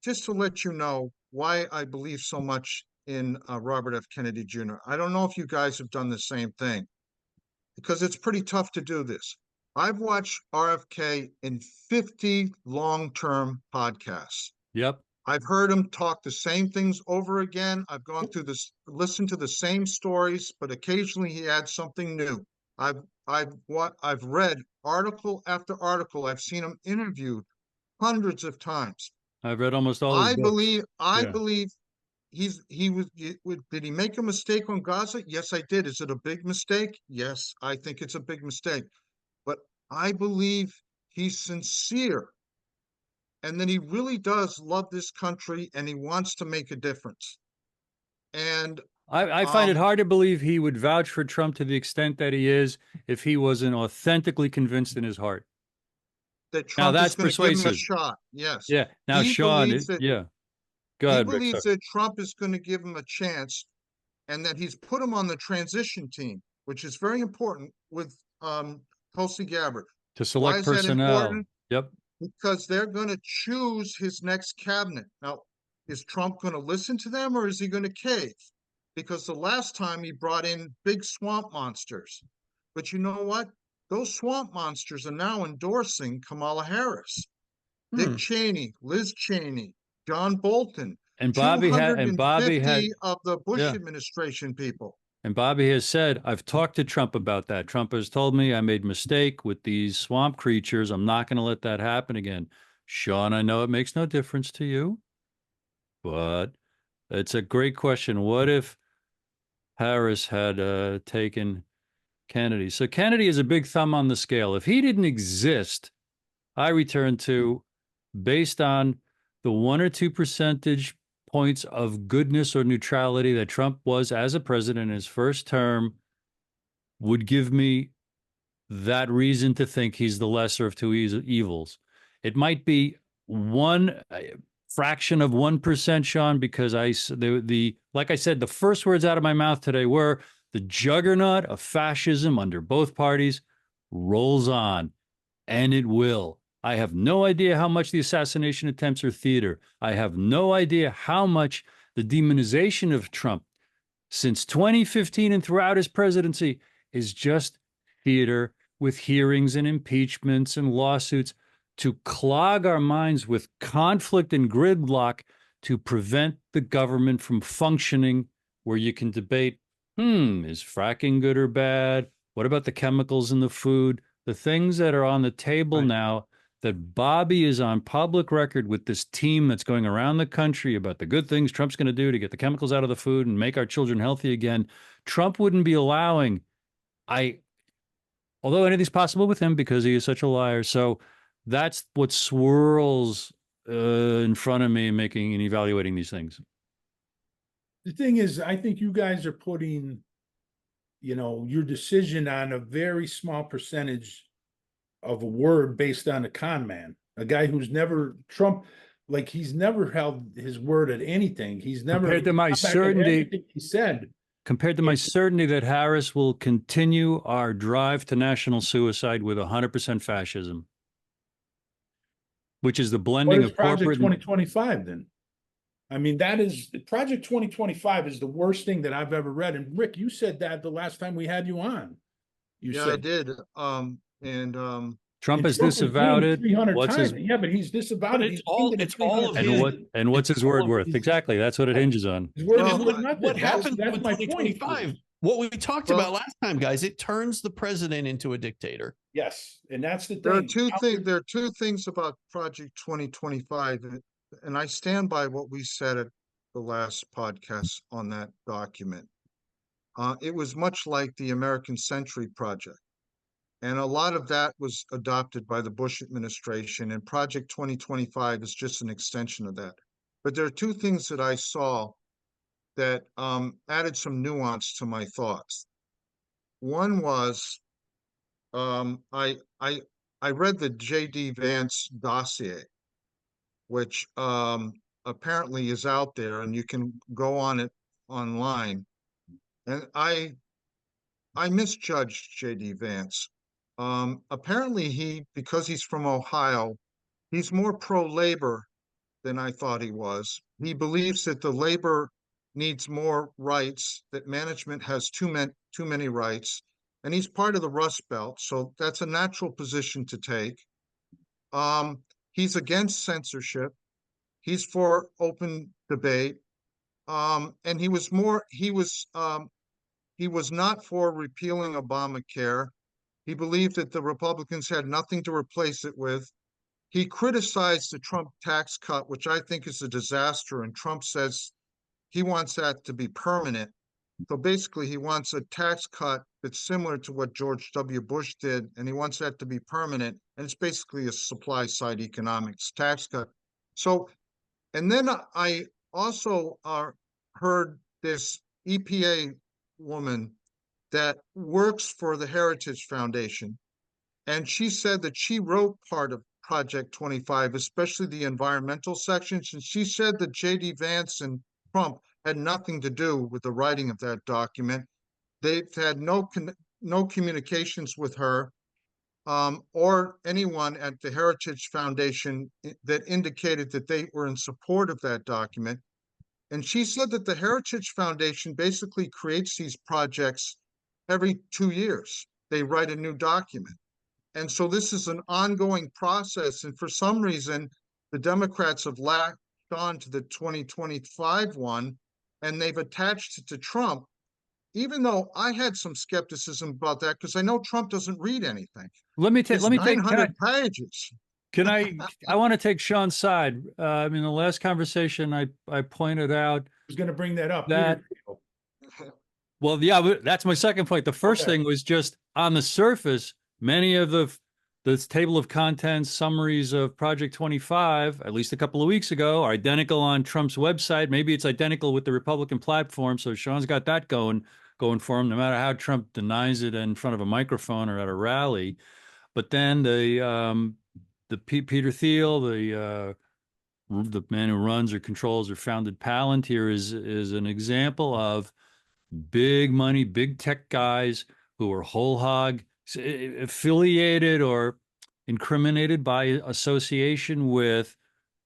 just to let you know why I believe so much in Robert F. Kennedy Jr. I don't know if you guys have done the same thing because it's pretty tough to do this. I've watched RFK in 50 long-term podcasts. Yep. I've heard him talk the same things over again. I've gone through this, listened to the same stories, but occasionally he adds something new. I've read article after article. I've seen him interviewed hundreds of times. I've read almost all his books. I Yeah. believe did he make a mistake on Gaza? Yes, I did. Is it a big mistake? Yes, I think it's a big mistake. But I believe he's sincere and that he really does love this country and he wants to make a difference. And I find it hard to believe he would vouch for Trump to the extent that he is if he wasn't authentically convinced in his heart. that Now Trump is that's going to give him a persuasive. shot. Yes. Yeah. Now, He Sean, believes that yeah. Go he ahead, Rick. believes Sorry. that Trump is going to give him a chance and that he's put him on the transition team, which is very important with Tulsi Gabbard. To Why select is that personnel. important? Yep. Because they're going to choose his next cabinet. Now, is Trump going to listen to them or is he going to cave? Because the last time he brought in big swamp monsters. But you know what? Those swamp monsters are now endorsing Kamala Harris. Dick Cheney, Liz Cheney, John Bolton, And Bobby had 250 of the Bush yeah. administration people. And Bobby has said, I've talked to Trump about that. Trump has told me I made a mistake with these swamp creatures. I'm not going to let that happen again. Sean, I know it makes no difference to you, but it's a great question. What if Harris had taken Kennedy? So Kennedy is a big thumb on the scale. If he didn't exist, I return to, based on the 1 or 2 percentage points of goodness or neutrality that Trump was as a president in his first term, would give me that reason to think he's the lesser of two evils. It might be one fraction of 1%, Sean, because like I said, the first words out of my mouth today were the juggernaut of fascism under both parties rolls on, and it will. I have no idea how much the assassination attempts are theater. I have no idea how much the demonization of Trump since 2015 and throughout his presidency is just theater with hearings and impeachments and lawsuits to clog our minds with conflict and gridlock to prevent the government from functioning, where you can debate, is fracking good or bad? What about the chemicals in the food? The things that are on the table now that Bobby is on public record with this team that's going around the country about the good things Trump's going to do to get the chemicals out of the food and make our children healthy again. Trump wouldn't be allowing, although anything's possible with him because he is such a liar. So that's what swirls in front of me making and evaluating these things. the thing is, I think you guys are putting, your decision on a very small percentage of a word based on a con man, a guy who's never Trump, like he's never held his word at anything. He's never Compared to my come back at certainty, everything he said. compared to my It- certainty that Harris will continue our drive to national suicide with 100% fascism, which is the What blending is of Project corporate. 2025 then? I mean, that is Project 2025 is the worst thing that I've ever read. And Rick, you said that the last time we had you on. You Yeah, I said did. And Trump and has Trump was disavowed named it. 300 What's times. his Yeah, but he's disavowed But it. it's He's all- named it it's all of 300 his- times. and what's his word worth? Exactly. That's what it hinges on. His word is Well, worth And nothing. what happens That's with my point. 2025? What we talked Well- about last time, guys, it turns the president into a dictator. Yes, and that's the there are thing. two things. There are two things about Project 2025, and I stand by what we said at the last podcast on that document. It was much like the American Century Project. And a lot of that was adopted by the Bush administration, and Project 2025 is just an extension of that. But there are two things that I saw that added some nuance to my thoughts. One was I read the J.D. Vance dossier, which apparently is out there, and you can go on it online. And I misjudged J.D. Vance. Apparently because he's from Ohio, he's more pro-labor than I thought he was. He believes that the labor needs more rights, that management has too many rights, and he's part of the Rust Belt, so that's a natural position to take. He's against censorship. He's for open debate. And he was not for repealing Obamacare. He believed that the Republicans had nothing to replace it with. He criticized the Trump tax cut, which I think is a disaster, and Trump says he wants that to be permanent. So basically, he wants a tax cut that's similar to what George W. Bush did, and he wants that to be permanent. And it's basically a supply side economics tax cut. So, and then I also heard this EPA woman that works for the Heritage Foundation, and she said that she wrote part of Project 25, especially the environmental sections. And she said that J.D. Vance and Trump had nothing to do with the writing of that document. They've had no communications with her or anyone at the Heritage Foundation that indicated that they were in support of that document. And she said that the Heritage Foundation basically creates these projects every 2 years. They write a new document. And so this is an ongoing process. And for some reason, the Democrats have latched on to the 2025 one, and they've attached it to Trump, even though I had some skepticism about that because I know Trump doesn't read anything. Let me take. It's Let me take. 900 pages. Can I want to take Sean's side. In the last conversation, I pointed out I was going to bring that up. that. Well, yeah, that's my second point. The first thing was just on the surface, many of the table of contents summaries of Project 25, at least a couple of weeks ago, are identical on Trump's website. Maybe it's identical with the Republican platform. So Sean's got that going for him, no matter how Trump denies it in front of a microphone or at a rally. But then Peter Thiel, the man who runs or controls or founded Palantir is an example of big money, big tech guys who are whole hog affiliated or incriminated by association with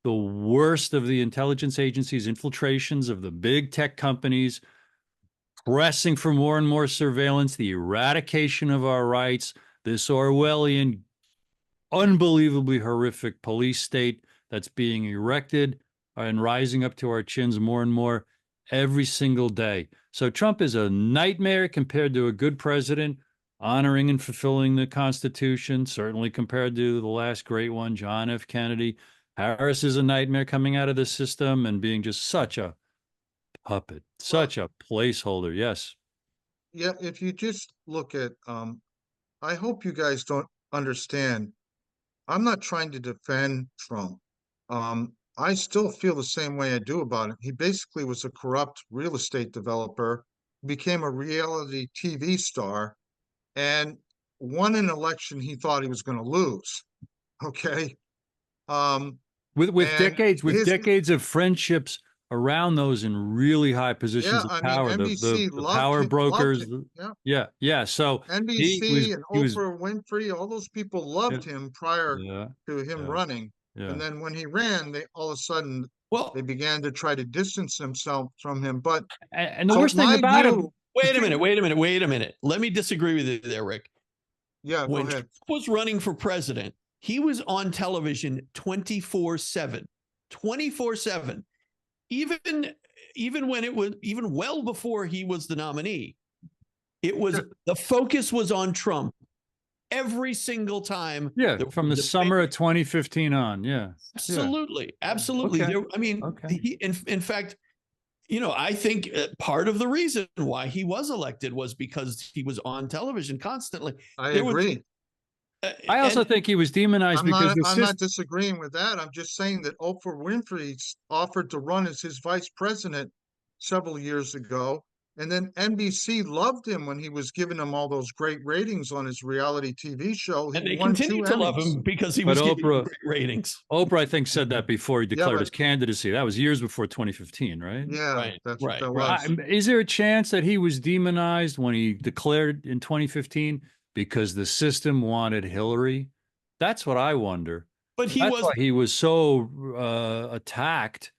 the worst of the intelligence agencies' infiltrations of the big tech companies, pressing for more and more surveillance, the eradication of our rights, this Orwellian, unbelievably horrific police state that's being erected and rising up to our chins more and more every single day. So Trump is a nightmare compared to a good president, honoring and fulfilling the Constitution, certainly compared to the last great one, John F. Kennedy. Harris is a nightmare coming out of the system and being just such a puppet, such a placeholder. Yes. Yeah, if you just look at, I hope you guys don't understand. I'm not trying to defend Trump. I still feel the same way I do about him. He basically was a corrupt real estate developer, became a reality TV star, and won an election he thought he was going to lose. Okay. Um, With and his, decades of friendships around those in really high yeah, positions of I mean, power, NBC the power loved brokers. him. Yeah. Yeah. So NBC and he was Oprah Winfrey, all those people loved him prior yeah, to him yeah, running. yeah. And then when he ran, they all of a sudden they Well, began to try to distance themselves from him. But And the so worst thing my about him, view, wait a minute, wait a minute. Let me disagree with you there, Rick. yeah, go When ahead. Trump was running for president, he was on television 24/7, 24/7. Even when it was even well before he was the nominee, it was the focus was on Trump every single time. yeah, there was from the a summer debate. of 2015 on, yeah. Absolutely, absolutely. Okay. I mean, Okay. in fact, I think part of the reason why he was elected was because he was on television constantly. I There was, agree. I also and think he was demonized because the I'm not system. disagreeing with that. I'm just saying that Oprah Winfrey offered to run as his vice president several years ago. And then NBC loved him when he was giving them all those great ratings on his reality TV show. He they won 2 continued to love Emmys. him because he But was getting great ratings. Oprah, I think, said that before he Yeah, declared but his candidacy. That was years before 2015, right? yeah, Right, that's what right, that right. was. Is there a chance that he was demonized when he declared in 2015 because the system wanted Hillary? That's what I wonder. But he That's was, why he was so attacked,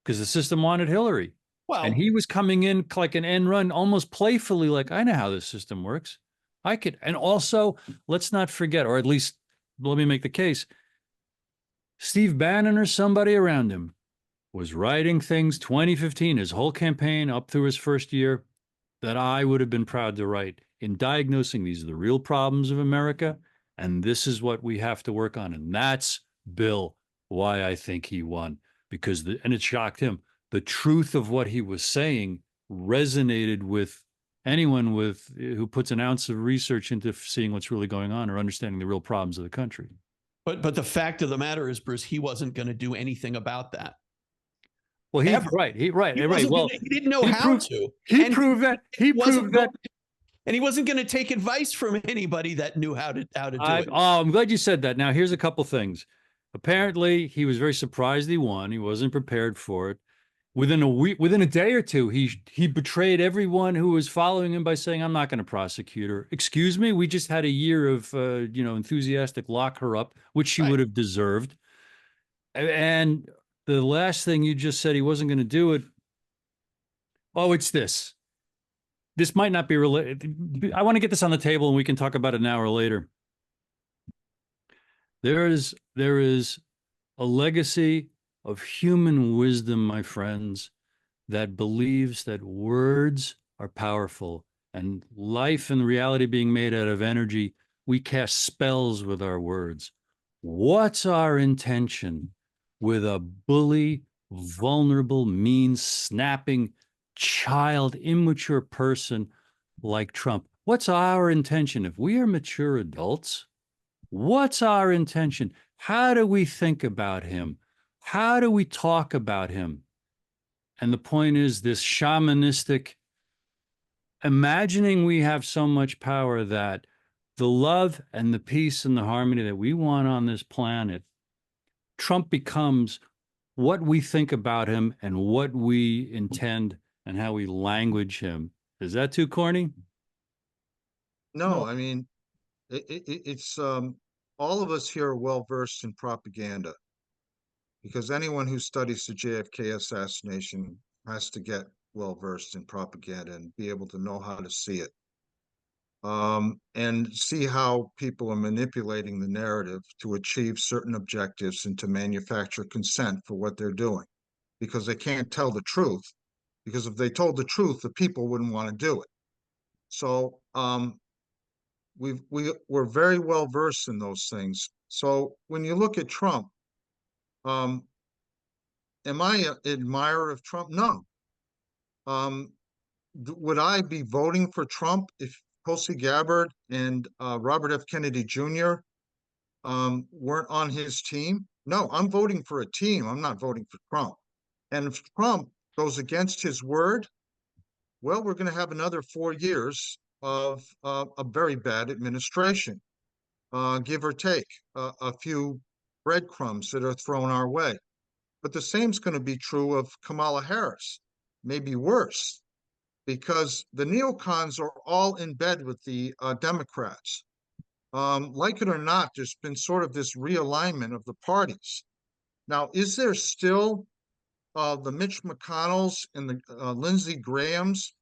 because the system wanted Hillary. And well, he was coming in like an end run, almost playfully, like, I know how this system works. I could. And also, let's not forget, or at least let me make the case, Steve Bannon or somebody around him was writing things 2015, his whole campaign up through his first year, that I would have been proud to write in diagnosing these are the real problems of America, and this is what we have to work on. And that's, Bill, why I think he won, because and it shocked him. The truth of what he was saying resonated with anyone who puts an ounce of research into seeing what's really going on or understanding the real problems of the country. but the fact of the matter is, Bruce, he wasn't going to do anything about that. Well, Ever. He wasn't Well, he didn't know how to. He And proved that. and he wasn't going to take advice from anybody that knew how to do it. I'm glad you said that. Now, here's a couple things. Apparently, he was very surprised he won. He wasn't prepared for it. Within a week, within a day or two, he betrayed everyone who was following him by saying, "I'm not going to prosecute her." Excuse me, we just had a year of enthusiastic lock her up, which she would have deserved. And the last thing you just said, he wasn't going to do it. Oh, it's this. This might not be related. I want to get this on the table and we can talk about it an hour later. There is a legacy of human wisdom, my friends, that believes that words are powerful, and life and reality being made out of energy. We cast spells with our words. What's our intention with a bully, vulnerable, mean, snapping, child, immature person like Trump? What's our intention? If we are mature adults, what's our intention? How do we think about him? How do we talk about him? And the point is, this shamanistic, imagining we have so much power that the love and the peace and the harmony that we want on this planet, Trump becomes what we think about him and what we intend and how we language him. Is that too corny? No, I mean, it's all of us here are well versed in propaganda, because anyone who studies the JFK assassination has to get well versed in propaganda and be able to know how to see it, and see how people are manipulating the narrative to achieve certain objectives and to manufacture consent for what they're doing, because they can't tell the truth. Because if they told the truth, the people wouldn't want to do it. So we're very well versed in those things. So when you look at Trump, um, am I an admirer of Trump? No. Would I be voting for Trump if Tulsi Gabbard and Robert F. Kennedy Jr. Weren't on his team? No, I'm voting for a team. I'm not voting for Trump. And if Trump goes against his word, well, we're going to have another 4 years of a very bad administration, give or take a few breadcrumbs that are thrown our way. But the same's going to be true of Kamala Harris, maybe worse, because the neocons are all in bed with the Democrats. Like it or not, there's been sort of this realignment of the parties. Now, is there still the Mitch McConnells and the Lindsey Grahams,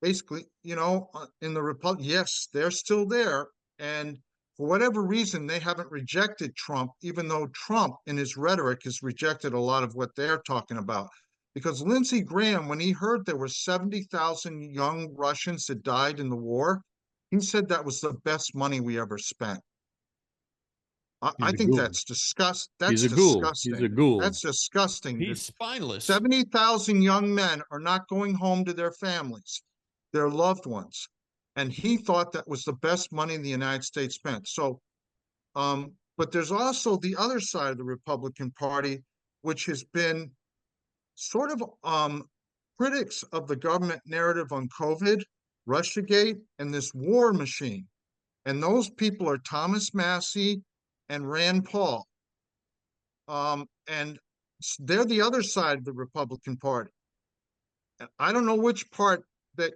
basically, in the Republic? Yes, they're still there. And for whatever reason, they haven't rejected Trump, even though Trump, in his rhetoric, has rejected a lot of what they're talking about. Because Lindsey Graham, when he heard there were 70,000 young Russians that died in the war, he said that was the best money we ever spent. He's I a think ghoul. that's disgust. He's That's a ghoul. He's a disgusting. ghoul. That's disgusting. He's spineless. 70,000 young men are not going home to their families, their loved ones. And he thought that was the best money the United States spent. So, but there's also the other side of the Republican Party, which has been sort of critics of the government narrative on COVID, Russiagate, and this war machine. And those people are Thomas Massie and Rand Paul. And they're the other side of the Republican Party. I don't know which part that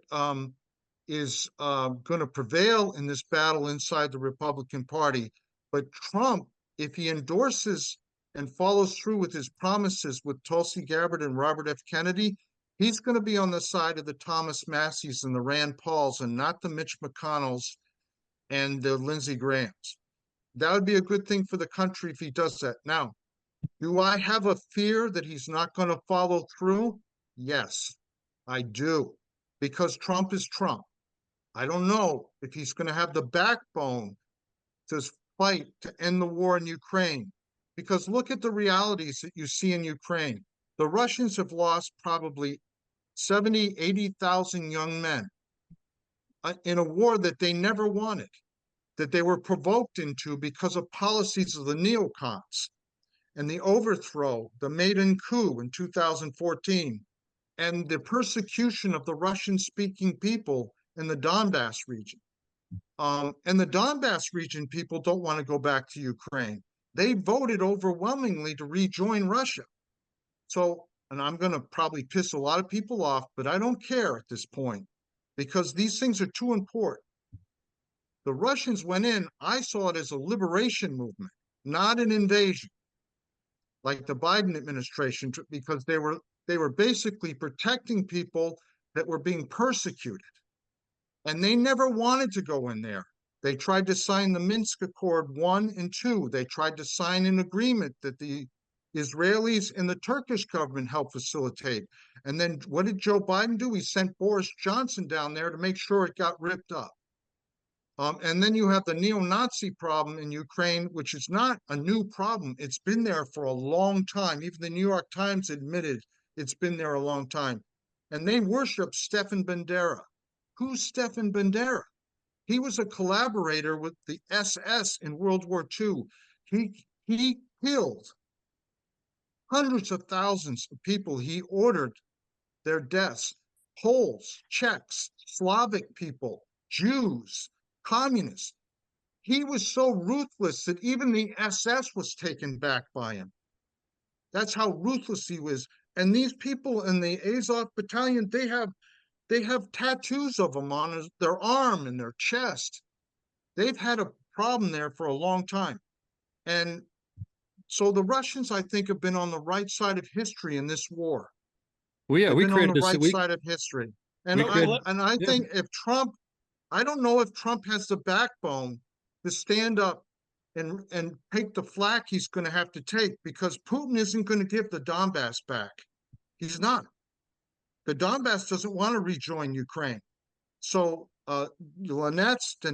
is going to prevail in this battle inside the Republican Party, but Trump, if he endorses and follows through with his promises with Tulsi Gabbard and Robert F. Kennedy, he's going to be on the side of the Thomas Massies and the Rand Pauls and not the Mitch McConnells and the Lindsey Grahams. That would be a good thing for the country if he does that. Now, do I have a fear that he's not going to follow through? Yes, I do, because Trump is Trump. I don't know if he's going to have the backbone to fight to end the war in Ukraine, because look at the realities that you see in Ukraine. The Russians have lost probably 70, 80,000 young men in a war that they never wanted, that they were provoked into because of policies of the neocons and the overthrow, the Maidan coup in 2014, and the persecution of the Russian-speaking people in the Donbass region. And the Donbass region people don't want to go back to Ukraine. They voted overwhelmingly to rejoin Russia. So, and I'm going to probably piss a lot of people off, but I don't care at this point, because these things are too important. The Russians went in, I saw it as a liberation movement, not an invasion, like the Biden administration, because they were basically protecting people that were being persecuted. And they never wanted to go in there. They tried to sign the Minsk Accord 1 and 2. They tried to sign an agreement that the Israelis and the Turkish government helped facilitate. And then what did Joe Biden do? He sent Boris Johnson down there to make sure it got ripped up. And then you have the neo-Nazi problem in Ukraine, which is not a new problem. It's been there for a long time. Even the New York Times admitted it's been there a long time. And they worship Stefan Bandera. Who's Stefan Bandera? He was a collaborator with the SS in World War II. He killed hundreds of thousands of people. He ordered their deaths. Poles, Czechs, Slavic people, Jews, communists. He was so ruthless that even the SS was taken back by him. That's how ruthless he was. And these people in the Azov battalion, they have tattoos of him on their arm and their chest. They've had a problem there for a long time. And so the Russians, I think, have been on the right side of history in this war. Well, yeah, They've we been on created the right side of history. And I think if Trump, I don't know if Trump has the backbone to stand up and take the flack he's going to have to take, because Putin isn't going to give the Donbass back. He's not. The Donbass doesn't want to rejoin Ukraine. So Donetsk,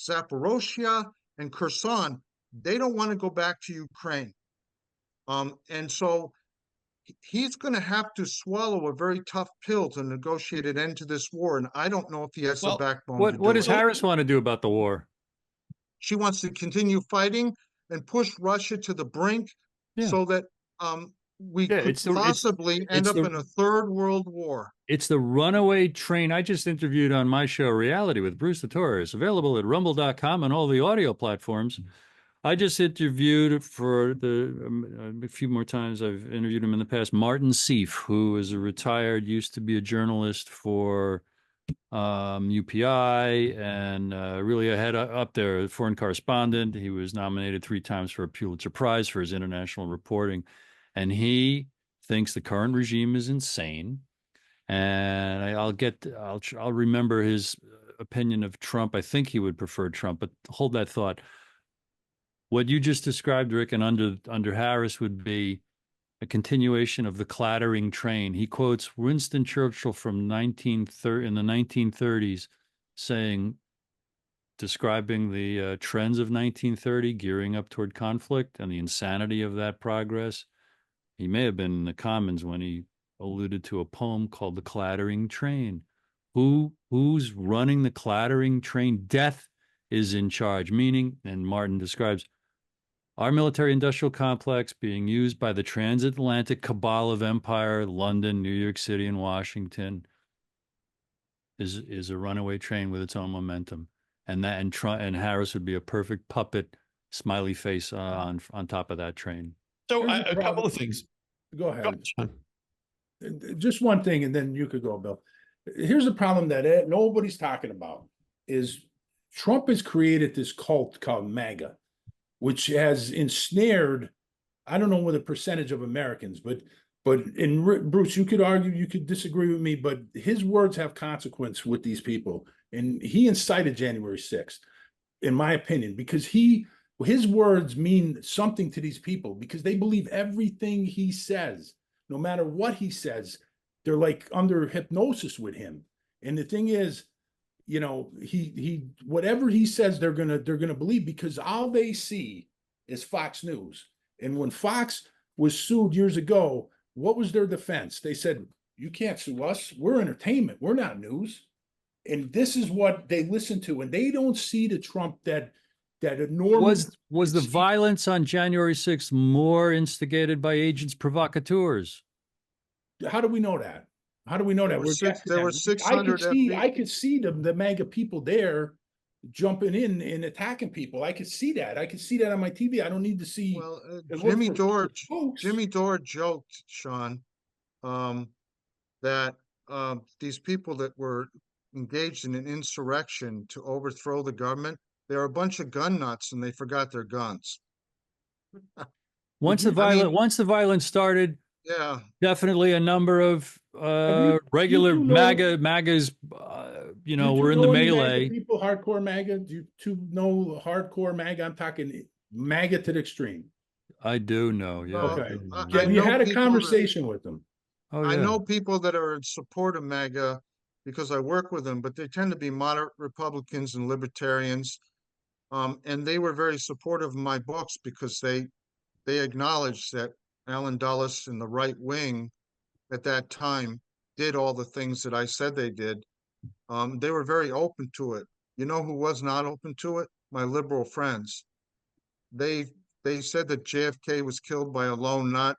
Zaporozhye, and Kherson, they don't want to go back to Ukraine. And so he's going to have to swallow a very tough pill to negotiate an end to this war. And I don't know if he has the backbone to do it. What does Harris want to do about the war? She wants to continue fighting and push Russia to the brink Yeah. so that we Yeah, could possibly end it's up the- in a third world war. It's the runaway train. I just interviewed on my show, Reality with Bruce the Torres, available at rumble.com and all the audio platforms. I just interviewed for a few more times. I've interviewed him in the past. Martin Seif, who is a retired, used to be a journalist for UPI and really a head up there, a foreign correspondent. He was nominated 3 times for a Pulitzer Prize for his international reporting. And he thinks the current regime is insane. And I'll remember his opinion of Trump. I think he would prefer Trump, but hold that thought. What you just described, Rick, and under Harris would be a continuation of the clattering train. He quotes Winston Churchill from 1930 in the 1930s, saying, describing the trends of 1930, gearing up toward conflict and the insanity of that progress. He may have been in the Commons when he alluded to a poem called "The Clattering Train." Who's running the clattering train? Death is in charge, meaning, and Martin describes, our military-industrial complex being used by the transatlantic cabal of empire, London, New York City, and Washington, is a runaway train with its own momentum. And Harris would be a perfect puppet, smiley face on top of that train. So Here's the a couple problem. of things. Go ahead. Go ahead, Sean. Just one thing, and then you could go, Bill. Here's the problem that nobody's talking about is Trump has created this cult called MAGA, which has ensnared, I don't know what the percentage of Americans, but Bruce, you could argue, you could disagree with me, but his words have consequence with these people. And he incited January 6th, in my opinion, because his words mean something to these people because they believe everything he says, no matter what he says. They're like under hypnosis with him. And the thing is, you know, he whatever he says, they're gonna believe because all they see is Fox News. And when Fox was sued years ago, what was their defense? They said, "You can't sue us. We're entertainment. We're not news." And this is what they listen to, and they don't see the Trump that enormous. Was the violence on January 6th more instigated by agents provocateurs? How do we know that? How do we know that? There were 600 I could see the MAGA people there jumping in and attacking people. I could see that. I could see that on my TV. I don't need to see. Well, Jimmy Dore joked, Sean, that these people that were engaged in an insurrection to overthrow the government, they're a bunch of gun nuts and they forgot their guns. Once the violence started, yeah, definitely a number of regular MAGAs, were in the melee. People, hardcore MAGA. Do you two know hardcore MAGA? I'm talking MAGA to the extreme. I do know. Yeah. Okay. You had a conversation with them. Oh, yeah. I know people that are in support of MAGA because I work with them, but they tend to be moderate Republicans and libertarians. And they were very supportive of my books because they acknowledged that Alan Dulles and the right wing at that time did all the things that I said they did. They were very open to it. You know who was not open to it? My liberal friends. They said that JFK was killed by a lone nut,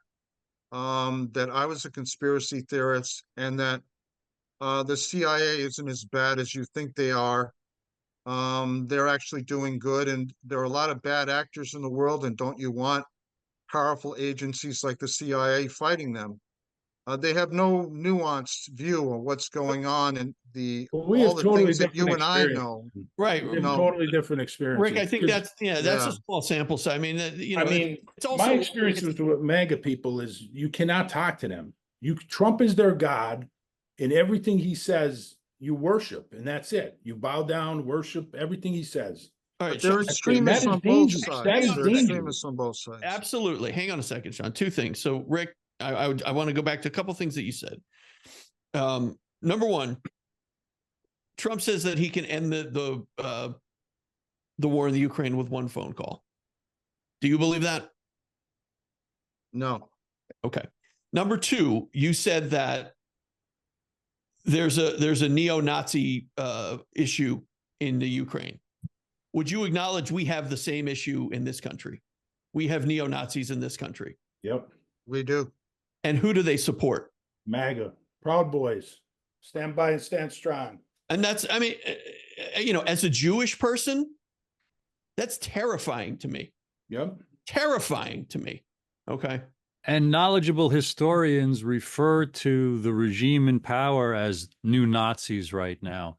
that I was a conspiracy theorist, and that the CIA isn't as bad as you think they are. They're actually doing good, and there are a lot of bad actors in the world, and don't you want powerful agencies like the CIA fighting them? They have no nuanced view of what's going on and all the things that you and I know. Right. Totally different experience. Rick, I think that's a small sample size. I mean, it's also my experience with MAGA people is you cannot talk to them. Trump is their God, and everything he says, you worship, and that's it. You bow down, worship everything he says. All right, they're extremists on both sides. They're extremists on both sides. Absolutely. Hang on a second, Sean. 2 things. So, Rick, I want to go back to a couple things that you said. Number one, Trump says that he can end the war in the Ukraine with one phone call. Do you believe that? No. Okay. Number 2, you said that there's a neo-Nazi issue in the Ukraine. Would you acknowledge we have the same issue in this country? We have neo-Nazis in this country. Yep. We do. And who do they support? MAGA. Proud Boys. Stand by and stand strong. And that's, I mean, as a Jewish person, that's terrifying to me. Yep. Terrifying to me. Okay. And knowledgeable historians refer to the regime in power as new Nazis right now.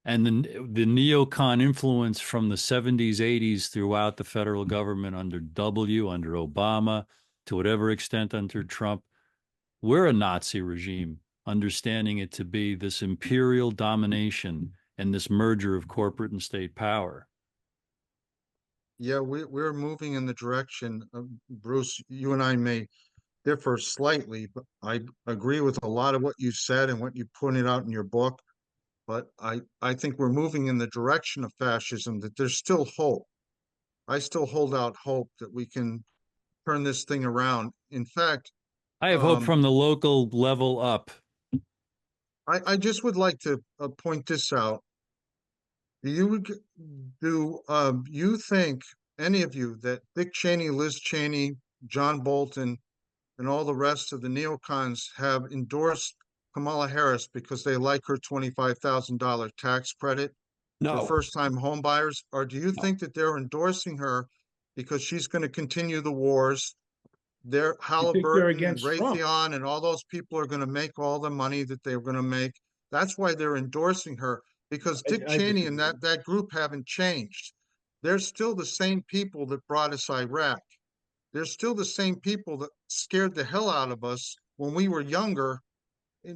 And the neocon influence from the 70s, 80s throughout the federal government under under Obama, to whatever extent under Trump, we're a Nazi regime, understanding it to be this imperial domination and this merger of corporate and state power. Yeah, we're moving in the direction of, Bruce, you and I may differ slightly, but I agree with a lot of what you said and what you pointed out in your book. But I think we're moving in the direction of fascism, that there's still hope. I still hold out hope that we can turn this thing around. In fact, I have hope from the local level up. I just would like to point this out. Do you think, any of you, that Dick Cheney, Liz Cheney, John Bolton, and all the rest of the neocons have endorsed Kamala Harris because they like her $25,000 tax credit for No. first-time home buyers? Or do you think that they're endorsing her because she's going to continue the wars? They're Halliburton and against Trump? Raytheon and all those people are going to make all the money that they're going to make. That's why they're endorsing her, because Dick I Cheney and disagree. that group haven't changed. They're still the same people that brought us Iraq. They're still the same people that scared the hell out of us when we were younger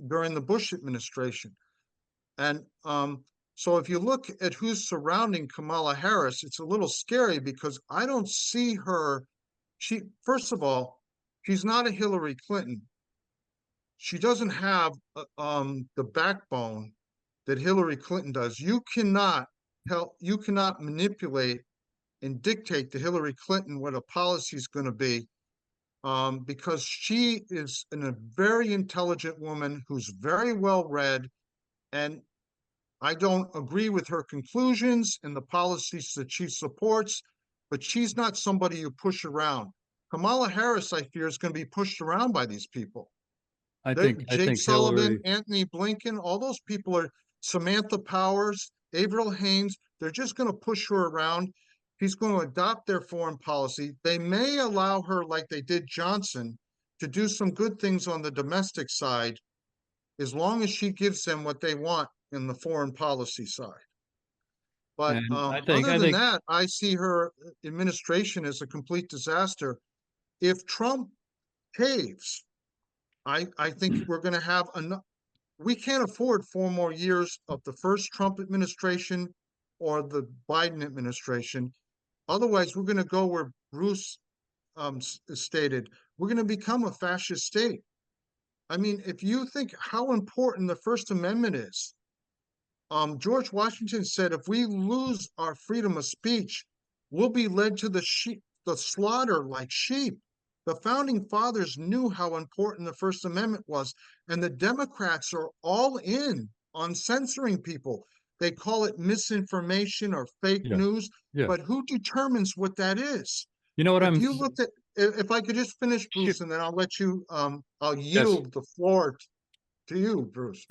during the Bush administration. And so if you look at who's surrounding Kamala Harris, it's a little scary, because I don't see her. First of all, she's not a Hillary Clinton. She doesn't have the backbone that Hillary Clinton does. You cannot manipulate and dictate to Hillary Clinton what a policy is going to be, because she is a very intelligent woman who's very well read, and I don't agree with her conclusions and the policies that she supports, but she's not somebody you push around. Kamala Harris, I fear, is going to be pushed around by these people. I think Sullivan, Hillary, Anthony Blinken, all those people are, Samantha Powers, Avril Haines, they're just going to push her around. She's going to adopt their foreign policy. They may allow her, like they did Johnson, to do some good things on the domestic side, as long as she gives them what they want in the foreign policy side. But and other than that, I see her administration as a complete disaster. If Trump caves, I think we're going to have enough. We can't afford 4 more years of the first Trump administration or the Biden administration. Otherwise, we're going to go where Bruce stated. We're going to become a fascist state. I mean, if you think how important the First Amendment is, George Washington said, if we lose our freedom of speech, we'll be led to the slaughter like sheep. The founding fathers knew how important the First Amendment was, and the Democrats are all in on censoring people. They call it misinformation or fake news, but who determines what that is? You know what If I could just finish, Bruce, and then I'll let you, I'll yield the floor to you, Bruce.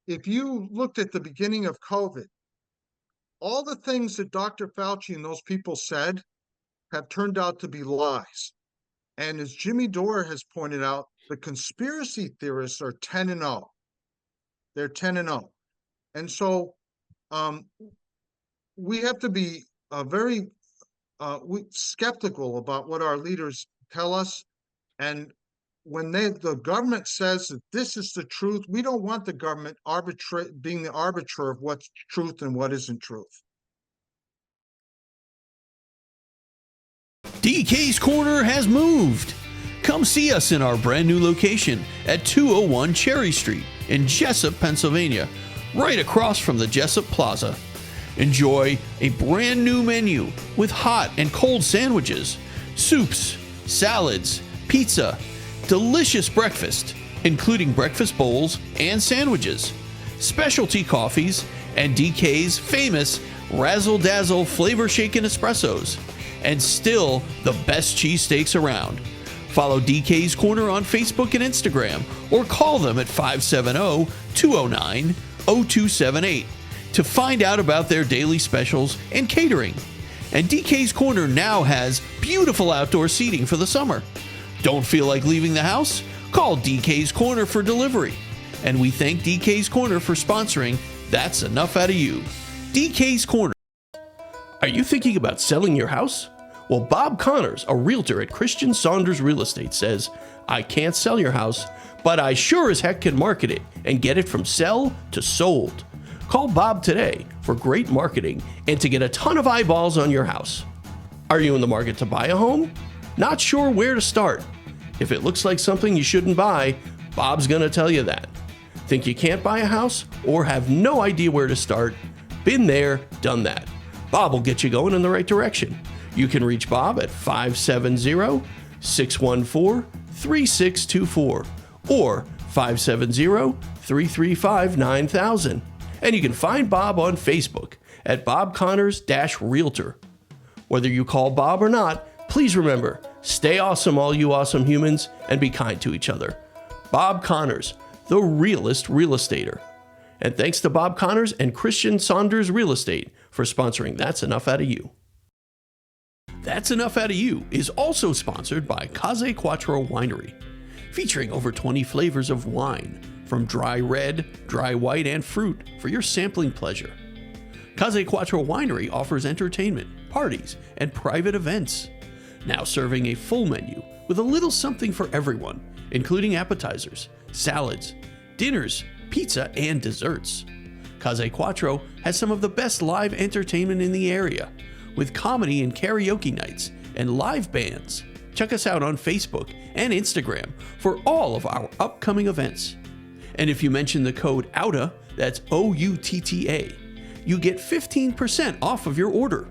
If you looked at the beginning of COVID, all the things that Dr. Fauci and those people said have turned out to be lies. And as Jimmy Dore has pointed out, the conspiracy theorists are 10-0. They're 10-0. And so we have to be very skeptical about what our leaders tell us. And when the government says that this is the truth, we don't want the government being the arbiter of what's truth and what isn't truth. DK's Corner has moved. Come see us in our brand new location at 201 Cherry Street in Jessup, Pennsylvania, right across from the Jessup Plaza. Enjoy a brand new menu with hot and cold sandwiches, soups, salads, pizza, delicious breakfast, including breakfast bowls and sandwiches, specialty coffees, and DK's famous Razzle Dazzle flavor shaken espressos. and still the best cheesesteaks around. Follow DK's Corner on Facebook and Instagram, or call them at 570-209-0278 to find out about their daily specials and catering. And DK's Corner now has beautiful outdoor seating for the summer. Don't feel like leaving the house? Call DK's Corner for delivery. And we thank DK's Corner for sponsoring That's Enough Out of You. DK's Corner. Are you thinking about selling your house? Well, Bob Connors, a realtor at Christian Saunders Real Estate, says, I can't sell your house, but I sure as heck can market it and get it from sell to sold. Call Bob today for great marketing and to get a ton of eyeballs on your house. Are you in the market to buy a home? Not sure where to start? If it looks like something you shouldn't buy, Bob's going to tell you that. Think you can't buy a house or have no idea where to start? Been there, done that. Bob will get you going in the right direction. You can reach Bob at 570-614-3624 or 570-335-9000. And you can find Bob on Facebook at Bob Connors-Realtor. Whether you call Bob or not, please remember, stay awesome, all you awesome humans, and be kind to each other. Bob Connors, the realest real estater. And thanks to Bob Connors and Christian Saunders Real Estate for sponsoring That's Enough Out of You. That's Enough Out of You is also sponsored by Casa Quattro Winery, featuring over 20 flavors of wine, from dry red, dry white, and fruit for your sampling pleasure. Casa Quattro Winery offers entertainment, parties, and private events. Now serving a full menu with a little something for everyone, including appetizers, salads, dinners, pizza, and desserts. Casa Quattro has some of the best live entertainment in the area, with comedy and karaoke nights and live bands. Check us out on Facebook and Instagram for all of our upcoming events. And if you mention the code OUTA, that's OUTTA, you get 15% off of your order.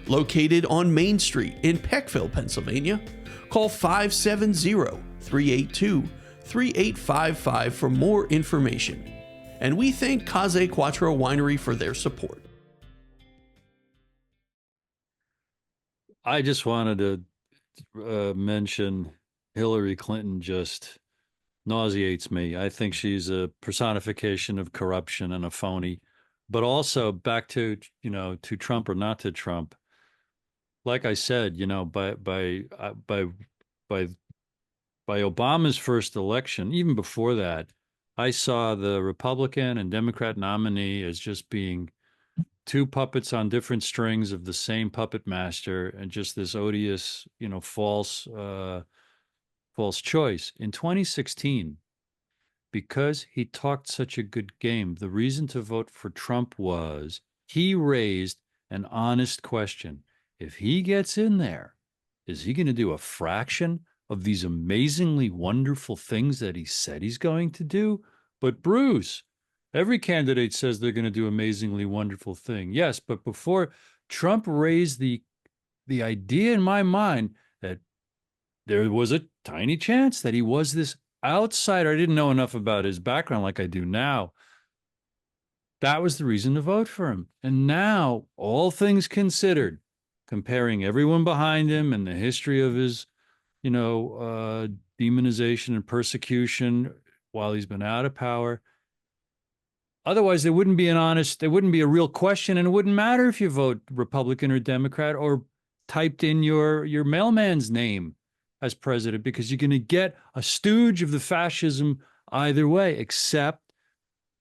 Located on Main Street in Peckville, Pennsylvania, call 570-382-3855 for more information. And we thank Casa Quattro Winery for their support. I just wanted to mention Hillary Clinton just nauseates me. I think she's a personification of corruption and a phony. But also back to, to Trump or not to Trump. Like I said, by Obama's first election, even before that, I saw the Republican and Democrat nominee as just being two puppets on different strings of the same puppet master, and just this odious, false choice. In 2016, because he talked such a good game, the reason to vote for Trump was he raised an honest question. If he gets in there, is he going to do a fraction of these amazingly wonderful things that he said he's going to do? But Bruce, every candidate says they're going to do amazingly wonderful thing. Yes, but before Trump raised the idea in my mind that there was a tiny chance that he was this outsider. I didn't know enough about his background like I do now. That was the reason to vote for him. And now, all things considered, comparing everyone behind him and the history of his, demonization and persecution while he's been out of power. Otherwise, there wouldn't be a real question, and it wouldn't matter if you vote Republican or Democrat or typed in your mailman's name as president, because you're going to get a stooge of the fascism either way, except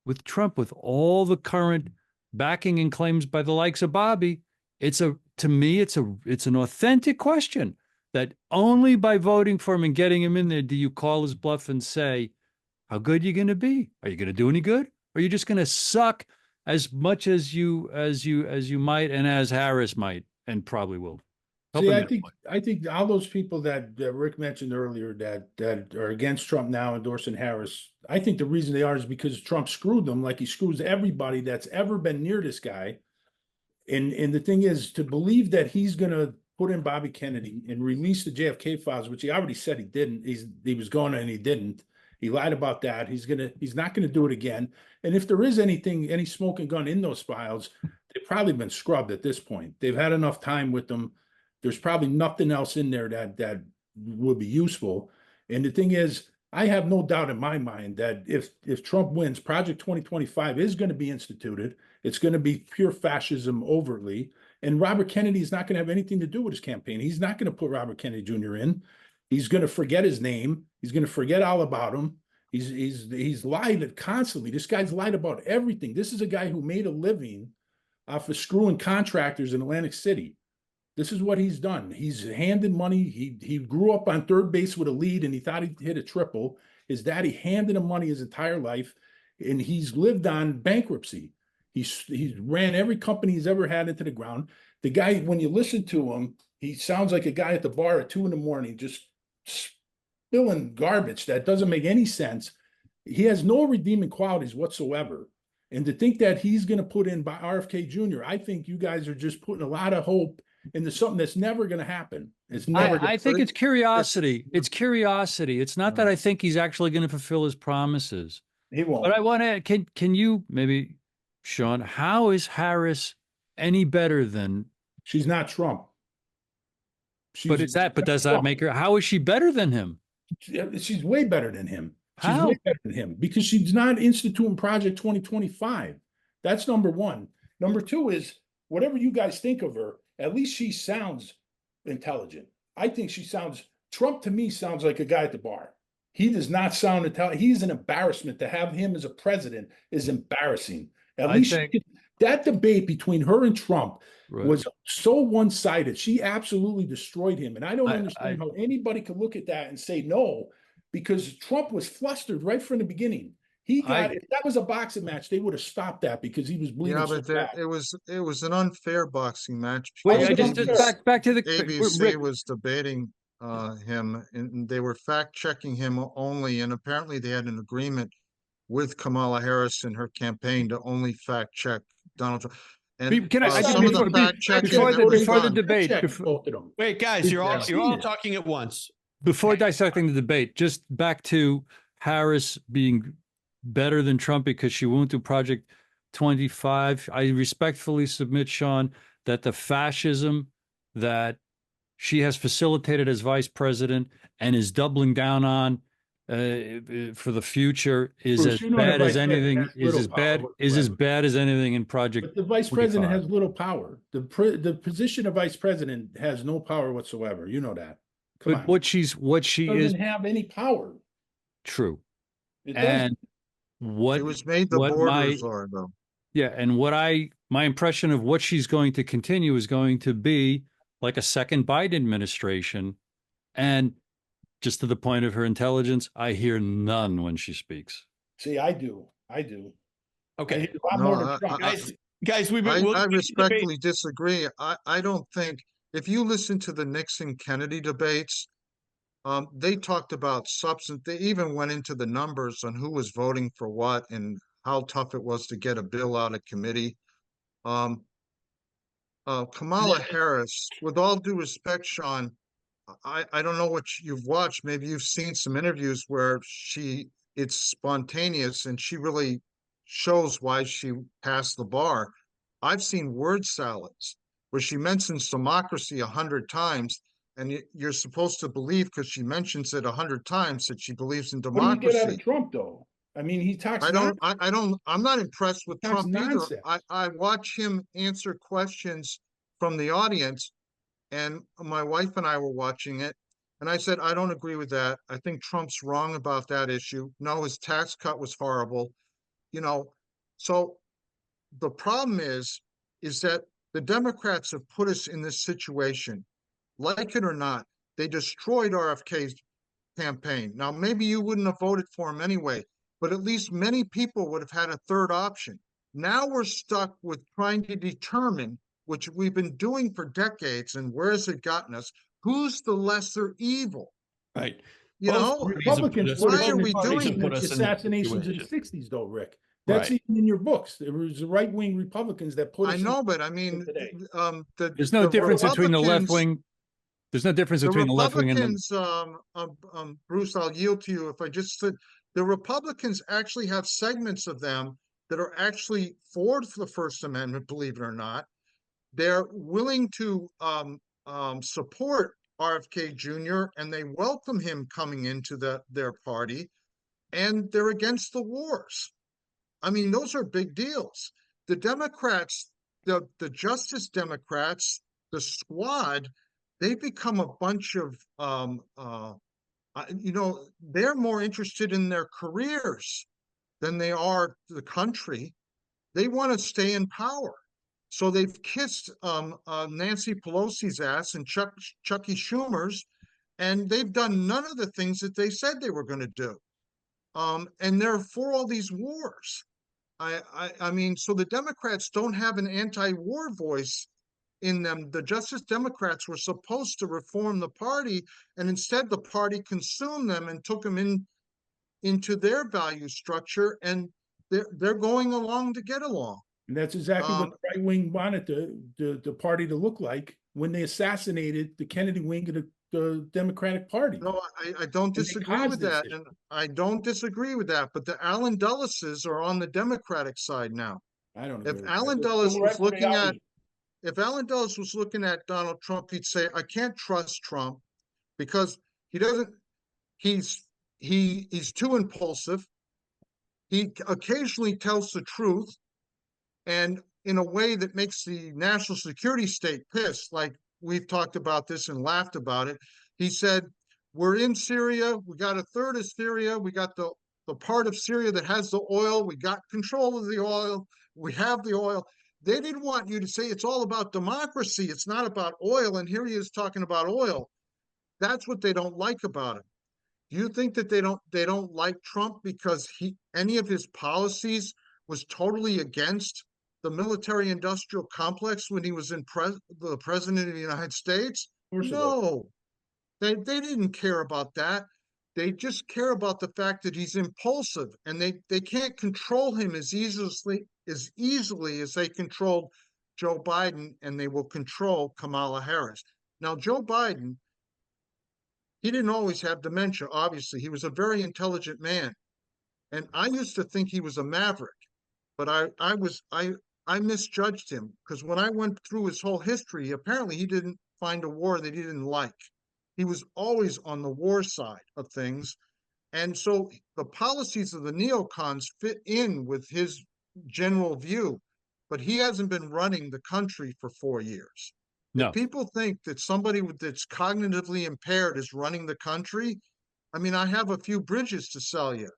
with Trump, with all the current backing and claims by the likes of Bobby. To me, it's an authentic question that only by voting for him and getting him in there do you call his bluff and say, how good are you going to be? Are you going to do any good? Or are you just going to suck as much as you might, and as Harris might and probably will? See, I think all those people that Rick mentioned earlier that are against Trump now endorsing Harris, I think the reason they are is because Trump screwed them like he screws everybody that's ever been near this guy. And the thing is, to believe that he's going to put in Bobby Kennedy and release the JFK files, which he already said he didn't. He was going to, and he didn't. He lied about that. He's not going to do it again. And if there is any smoking gun in those files, they've probably been scrubbed at this point. They've had enough time with them There's probably nothing else in there that would be useful. And the thing is, I have no doubt in my mind that if Trump wins, Project 2025 is going to be instituted. It's going to be pure fascism overtly. And Robert Kennedy is not going to have anything to do with his campaign. He's not going to put Robert Kennedy Jr. in. He's going to forget his name. He's going to forget all about him. He's lied constantly. This guy's lied about everything. This is a guy who made a living off of screwing contractors in Atlantic City. This is what he's done. He's handed money. He grew up on third base with a lead, and he thought he'd hit a triple. His daddy handed him money his entire life, and he's lived on bankruptcy. He's ran every company he's ever had into the ground. The guy, when you listen to him, he sounds like a guy at the bar at 2 a.m, just spilling garbage that doesn't make any sense. He has no redeeming qualities whatsoever. And to think that he's going to put in by RFK Jr., I think you guys are just putting a lot of hope into something that's never going to happen. It's never. I think it's curiosity. It's curiosity. It's not that I think he's actually going to fulfill his promises. He won't. But I want to. Can you maybe, Sean? How is Harris any better than? She's not Trump. But does that make her? How is she better than him? She's way better than him. She's How? way better than him because she's not instituting Project 2025. That's number one. Number two is whatever you guys think of her, at least she sounds intelligent. I think Trump to me sounds like a guy at the bar. He does not sound intelligent. He's an embarrassment. To have him as a president is embarrassing. That debate between her and Trump was so one-sided. She absolutely destroyed him. And I don't understand how anybody could look at that and say no, because Trump was flustered right from the beginning. If that was a boxing match, they would have stopped that because he was bleeding. Yeah, but it was an unfair boxing match. Wait, back to the ABC was debating him, and they were fact checking him only, and apparently they had an agreement with Kamala Harris in her campaign to only fact check Donald Trump. And can I some of the fact checking before the debate? Both of them. Wait, guys, you're all talking at once. Before dissecting the debate, just back to Harris being better than Trump because she won't do Project 25. I respectfully submit, Sean, that the fascism that she has facilitated as vice president and is doubling down on for the future is as bad as anything. Is as bad as anything in Project. But the vice 25. president has little power. The position of vice president has no power whatsoever. You know that. But what she doesn't have any power. True. It And what it was made the borders are though. Yeah, and my impression of what she's going to continue is going to be like a second Biden administration. And just to the point of her intelligence, I hear none when she speaks. See, I do. Okay. Guys, I respectfully disagree. I don't think if you listen to the Nixon Kennedy debates, they talked about substance. They even went into the numbers on who was voting for what and how tough it was to get a bill out of committee. Kamala Harris, with all due respect, Sean, I don't know what you've watched. Maybe you've seen some interviews where it's spontaneous and she really shows why she passed the bar. I've seen word salads where she mentions democracy 100 times, and you're supposed to believe because she mentions it 100 times that she believes in democracy. What do you get out of Trump, though? I mean, he talks. I'm not impressed with Trump nonsense. either. I watch him answer questions from the audience, and my wife and I were watching it, and I said, I don't agree with that. I think Trump's wrong about that issue. No, his tax cut was horrible. So the problem is that the Democrats have put us in this situation. Like it or not, they destroyed RFK's campaign. Now, maybe you wouldn't have voted for him anyway, but at least many people would have had a third option. Now we're stuck with trying to determine, which we've been doing for decades, and where has it gotten us? Who's the lesser evil? Right. Republicans, why are we doing assassinations in the 60s, though, Rick? That's even in your books. There was right-wing Republicans that put us. I know, but I mean, there's no difference between the left wing. There's no difference between the left wing and the Bruce, I'll yield to you if I just said the Republicans actually have segments of them that are actually for the First Amendment, believe it or not. They're willing to support RFK Jr. and they welcome him coming into their party, and they're against the wars. I mean, those are big deals. The Democrats, the Justice Democrats, the squad, they become a bunch of they're more interested in their careers than they are the country. They want to stay in power. So they've kissed Nancy Pelosi's ass and Chucky Schumer's, and they've done none of the things that they said they were going to do. And they're for all these wars. I mean, so the Democrats don't have an anti-war voice in them. The Justice Democrats were supposed to reform the party, and instead the party consumed them and took them into their value structure, and they're going along to get along. And that's exactly what the right wing wanted the party to look like when they assassinated the Kennedy wing of the Democratic Party. No, I don't disagree with that, and I don't disagree with that. But the Allen Dulleses are on the Democratic side now. I don't. If Allen Dulles was looking at, if Allen Dulles was looking at Donald Trump, he'd say, "I can't trust Trump because he doesn't. He's too impulsive. He occasionally tells the truth, and in a way that makes the national security state pissed. Like we've talked about this and laughed about it. He said, we're in Syria. We got a third of Syria. We got the part of Syria that has the oil. We got control of the oil. We have the oil. They didn't want you to say it's all about democracy. It's not about oil. And here he is talking about oil. That's what they don't like about him. Do you think that they don't like Trump because any of his policies was totally against the military-industrial complex when he was the president of the United States? No, they didn't care about that. They just care about the fact that he's impulsive, and they can't control him as easily as they controlled Joe Biden, and they will control Kamala Harris. Now, Joe Biden, he didn't always have dementia, obviously. He was a very intelligent man. And I used to think he was a maverick, but I misjudged him because when I went through his whole history, apparently he didn't find a war that he didn't like. He was always on the war side of things. And so the policies of the neocons fit in with his general view, but he hasn't been running the country for 4 years. No. If people think that somebody that's cognitively impaired is running the country, I mean, I have a few bridges to sell you.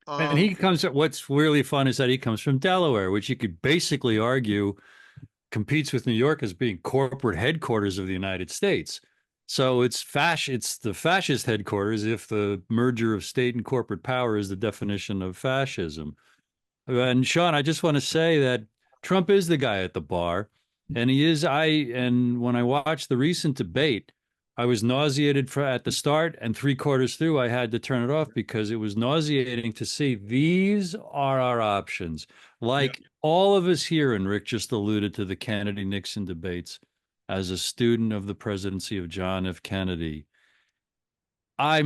And he comes, what's really fun is that he comes from Delaware, which you could basically argue competes with New York as being corporate headquarters of the United States. So it's the fascist headquarters if the merger of state and corporate power is the definition of fascism. And Sean, I just want to say that Trump is the guy at the bar. And and when I watched the recent debate, I was nauseated at the start, and 3/4 through, I had to turn it off because it was nauseating to see these are our options. Like all of us here, and Rick just alluded to the Kennedy-Nixon debates as a student of the presidency of John F. Kennedy. I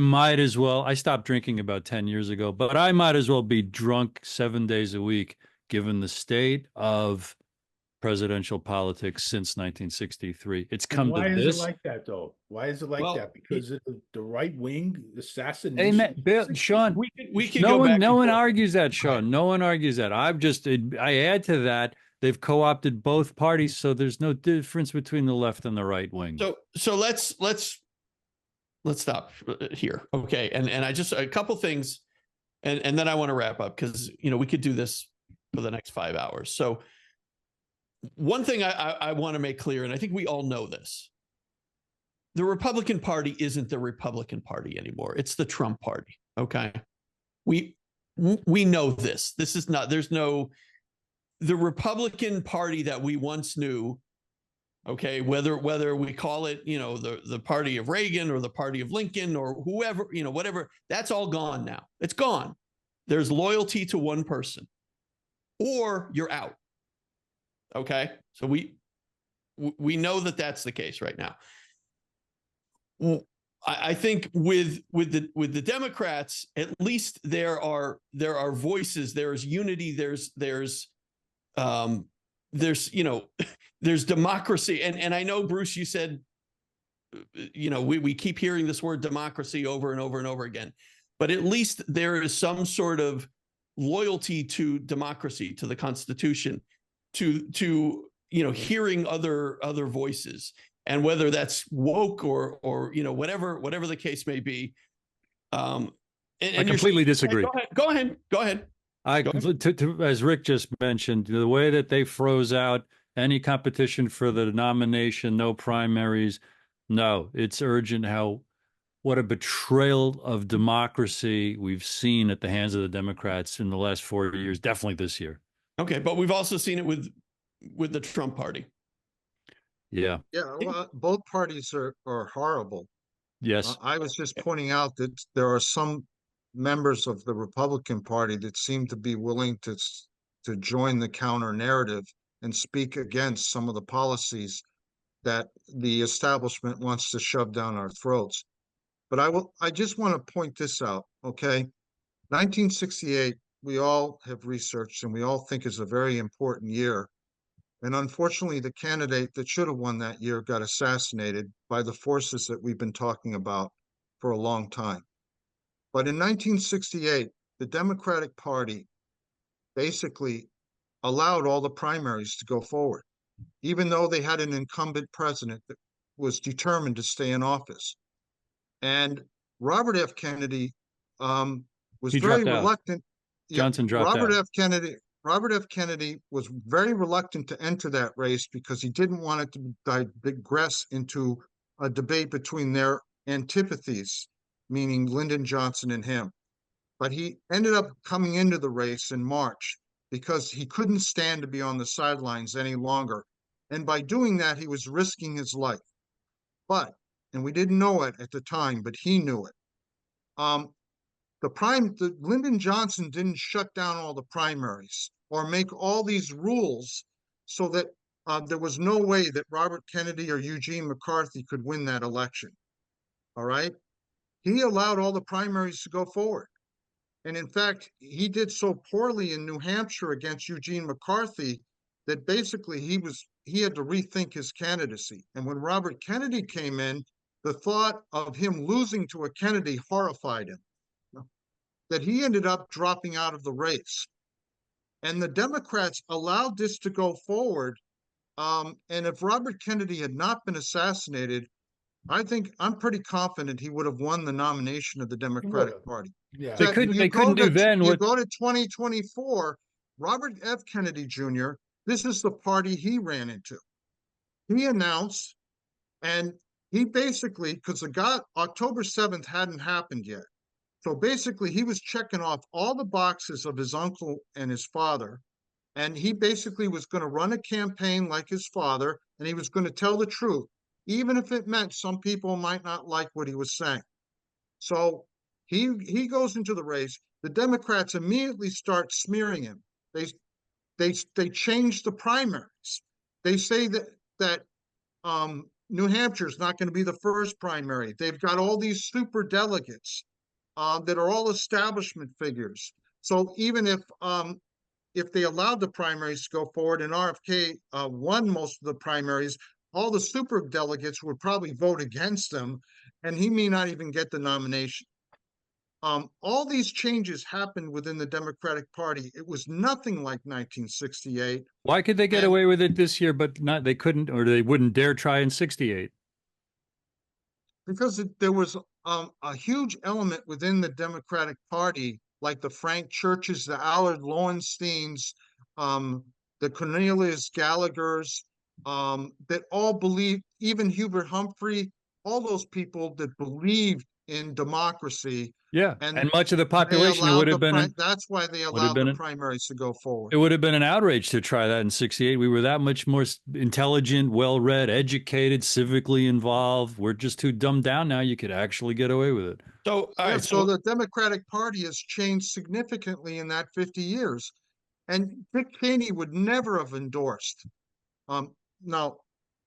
stopped drinking about 10 years ago, but I might as well be drunk 7 days a week, given the state of presidential politics since 1963. It's come to this. Why is it like that, though? Why is it like that? Because of the right wing assassination. Amen. Bill, Sean, we can no go back. No one argues that, Sean. No one argues that. I add to that. They've co-opted both parties, so there's no difference between the left and the right wing. So let's stop here, okay? And I just a couple things, and then I want to wrap up because we could do this for the next 5 hours. So one thing I want to make clear, and I think we all know this: the Republican Party isn't the Republican Party anymore. It's the Trump Party. Okay, we know this. This is not. There's no. The Republican Party that we once knew, okay, whether we call it, the party of Reagan or the party of Lincoln or whoever, whatever, that's all gone now. It's gone. There's loyalty to one person, or you're out. Okay, so we know that that's the case right now. I think with the Democrats, at least there are voices. There's unity. There's there's democracy. And I know, Bruce, you said we keep hearing this word democracy over and over and over again, but at least there is some sort of loyalty to democracy, to the Constitution, to hearing other voices, and whether that's woke or whatever the case may be. I completely disagree. Go ahead. As Rick just mentioned, the way that they froze out any competition for the nomination, no primaries, no, it's urgent. What a betrayal of democracy we've seen at the hands of the Democrats in the last 4 years, definitely this year. Okay, but we've also seen it with the Trump party. Yeah. Yeah, well, both parties are horrible. Yes. I was just pointing out that there are some members of the Republican Party that seem to be willing to join the counter narrative and speak against some of the policies that the establishment wants to shove down our throats. But I just want to point this out, okay? 1968, we all have researched and we all think is a very important year. And unfortunately, the candidate that should have won that year got assassinated by the forces that we've been talking about for a long time. But in 1968, the Democratic Party basically allowed all the primaries to go forward, even though they had an incumbent president that was determined to stay in office. And Robert F. Kennedy was very reluctant. Johnson dropped out. Robert F. Kennedy was very reluctant to enter that race because he didn't want it to digress into a debate between their antipathies, meaning Lyndon Johnson and him. But he ended up coming into the race in March because he couldn't stand to be on the sidelines any longer. And by doing that, he was risking his life. And we didn't know it at the time, but he knew it. Lyndon Johnson didn't shut down all the primaries or make all these rules so that there was no way that Robert Kennedy or Eugene McCarthy could win that election. All right. He allowed all the primaries to go forward. And in fact, he did so poorly in New Hampshire against Eugene McCarthy that basically he had to rethink his candidacy. And when Robert Kennedy came in, the thought of him losing to a Kennedy horrified him, that he ended up dropping out of the race. And the Democrats allowed this to go forward. And if Robert Kennedy had not been assassinated, I'm pretty confident he would have won the nomination of the Democratic Party. Yeah. They couldn't do then. You go to 2024, Robert F. Kennedy Jr., this is the party he ran into. He announced, and he basically, because October 7th hadn't happened yet. So basically, he was checking off all the boxes of his uncle and his father. And he basically was going to run a campaign like his father, and he was going to tell the truth, even if it meant some people might not like what he was saying. So he goes into the race. The Democrats immediately start smearing him. They change the primaries. They say that New Hampshire is not going to be the first primary. They've got all these super delegates that are all establishment figures. So even if they allowed the primaries to go forward and RFK won most of the primaries, all the super delegates would probably vote against him, and he may not even get the nomination. All these changes happened within the Democratic Party. It was nothing like 1968. Why could they get away with it this year, but not? They couldn't, or they wouldn't dare try in 68? Because there was a huge element within the Democratic Party, like the Frank Churches, the Allard Lowensteins, the Cornelius Gallaghers, that all believed, even Hubert Humphrey, all those people that believed in democracy. Yeah, and much of the population would have been. That's why they allowed the primaries to go forward. It would have been an outrage to try that in 68. We were that much more intelligent, well-read, educated, civically involved. We're just too dumbed down now. You could actually get away with it. So, so the Democratic Party has changed significantly in that 50 years. And Dick Cheney would never have endorsed. Now,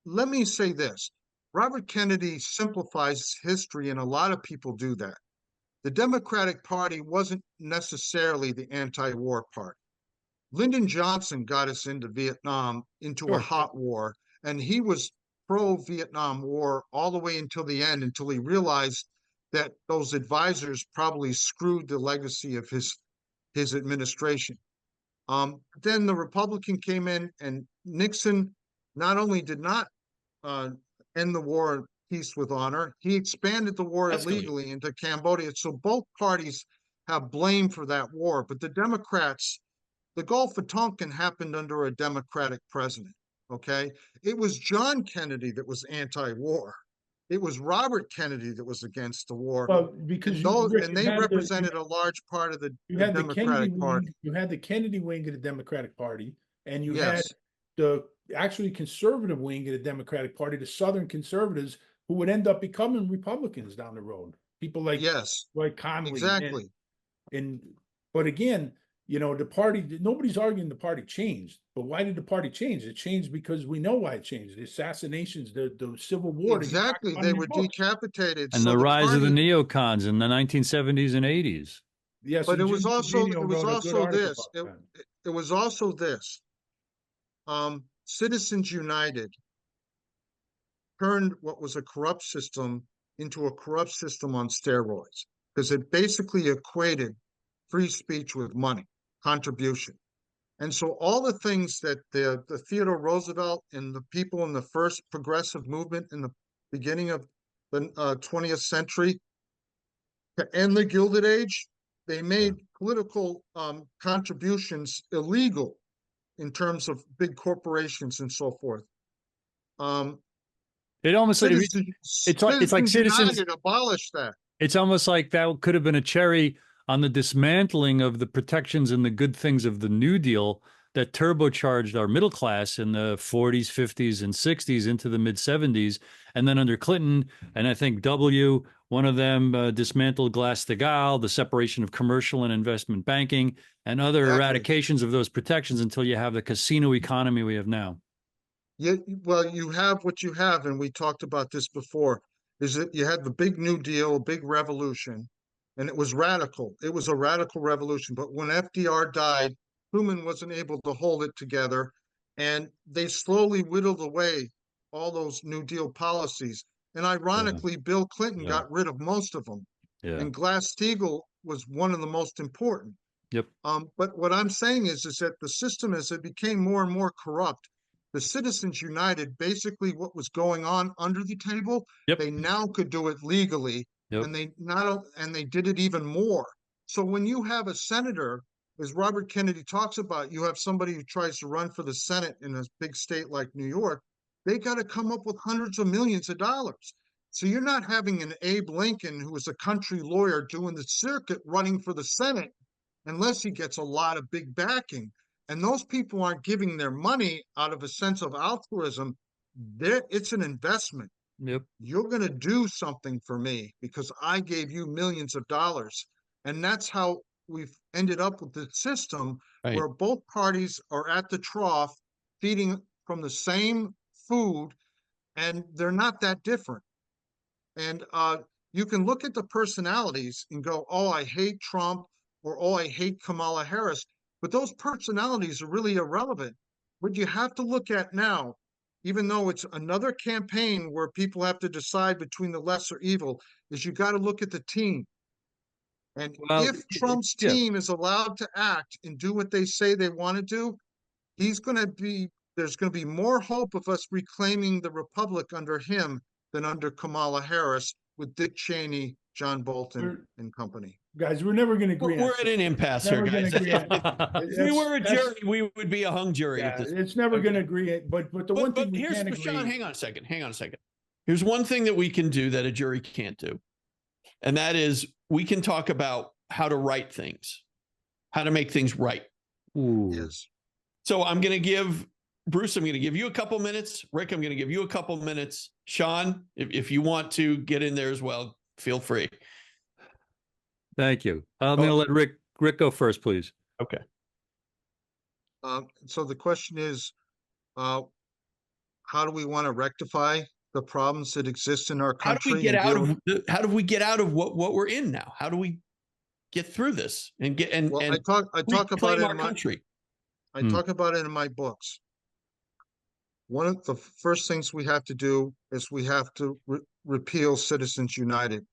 let me say this. Robert Kennedy simplifies history, and a lot of people do that. The Democratic Party wasn't necessarily the anti-war party. Lyndon Johnson got us into Vietnam, into a hot war, and he was pro-Vietnam War all the way until the end, until he realized that those advisors probably screwed the legacy of his administration. Then the Republican came in, and Nixon not only did not end the war in peace with honor, he expanded the war illegally into Cambodia. So both parties have blame for that war. But the Democrats, the Gulf of Tonkin happened under a Democratic president. Okay. It was John Kennedy that was anti-war. It was Robert Kennedy that was against the war. Well, because and they represented a large part of the Democratic Party. You had the Kennedy wing of the Democratic Party, and you had Yes. the actually conservative wing of the Democratic Party, the Southern conservatives, who would end up becoming Republicans down the road. People like Yes, Conley, exactly. But again, you know, the party, nobody's arguing the party changed. But why did the party change? It changed because we know why it changed. The assassinations, the Civil War. Exactly. They were decapitated. And So the rise of the party, neocons in the 1970s and 80s. Yes, but and it was Jim also Trevino it was wrote a good also article this. about that. It was also this. Citizens United turned what was a corrupt system into a corrupt system on steroids, because it basically equated free speech with money, contribution. And so all the things that the Theodore Roosevelt and the people in the first progressive movement in the beginning of the 20th century to end the Gilded Age, they made political contributions illegal in terms of big corporations and so forth. It almost like it's like Citizens United abolished that. It's almost like that could have been a cherry on the dismantling of the protections and the good things of the New Deal that turbocharged our middle class in the 40s, 50s, and 60s into the mid 70s. And then under Clinton, and I think one of them dismantled Glass-Steagall, the separation of commercial and investment banking, and other eradications of those protections until you have the casino economy we have now. Yeah, well, you have what you have, and we talked about this before, is that you had the big New Deal, big revolution, and it was radical. It was a radical revolution. But when FDR died, Truman wasn't able to hold it together, and they slowly whittled away all those New Deal policies. And ironically, Bill Clinton got rid of most of them. And Glass-Steagall was one of the most important. Yep. But what I'm saying is that the system, as it became more and more corrupt, the Citizens United, basically what was going on under the table, they now could do it legally, and they did it even more. So when you have a senator, as Robert Kennedy talks about, you have somebody who tries to run for the Senate in a big state like New York, they got to come up with hundreds of millions of dollars. So you're not having an Abe Lincoln, who is a country lawyer, doing the circuit running for the Senate unless he gets a lot of big backing. And those people aren't giving their money out of a sense of altruism. It's an investment. Yep. You're going to do something for me because I gave you millions of dollars. And that's how we've ended up with the system where both parties are at the trough feeding from the same food, and they're not that different. And you can look at the personalities and go, oh, I hate Trump, or oh, I hate Kamala Harris. But those personalities are really irrelevant. What you have to look at now, even though it's another campaign where people have to decide between the lesser evil, is you got to look at the team. And if Trump's team is allowed to act and do what they say they want to do, there's going to be more hope of us reclaiming the republic under him than under Kamala Harris with Dick Cheney, John Bolton, and company. Guys, we're never going to agree. We're at an impasse here, guys. If we were a jury, we would be a hung jury. Yeah, it's never going to agree. But the one thing we can't agree. Sean, hang on a second. Here's one thing that we can do that a jury can't do. And that is we can talk about how to write things, how to make things right. Ooh. Yes. So I'm going to give Bruce, I'm going to give you a couple minutes. Rick, I'm going to give you a couple minutes. Sean, if you want to get in there as well, feel free. Thank you. I'm going to let Rick go first, please. Okay. So the question is, how do we want to rectify the problems that exist in our country? How do we get out of what we're in now? How do we get through this and get and I talk about it in our country? I talk about it in my books. one of the first things we have to do is we have to repeal Citizens United.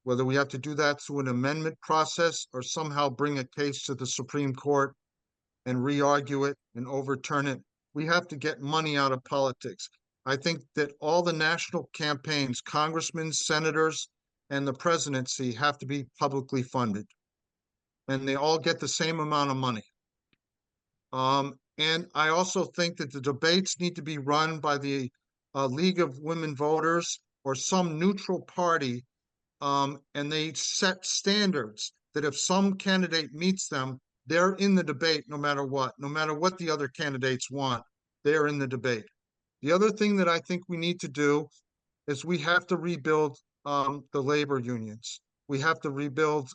Whether we have to do that through an amendment process or somehow bring a case to the Supreme Court and re-argue it and overturn it, we have to get money out of politics. I think that all the national campaigns, congressmen, senators, and the presidency have to be publicly funded. And they all get the same amount of money. And I also think that the debates need to be run by the League of Women Voters or some neutral party, and they set standards that if some candidate meets them, they're in the debate no matter what the other candidates want, they're in the debate. The other thing that I think we need to do is we have to rebuild the labor unions. We have to rebuild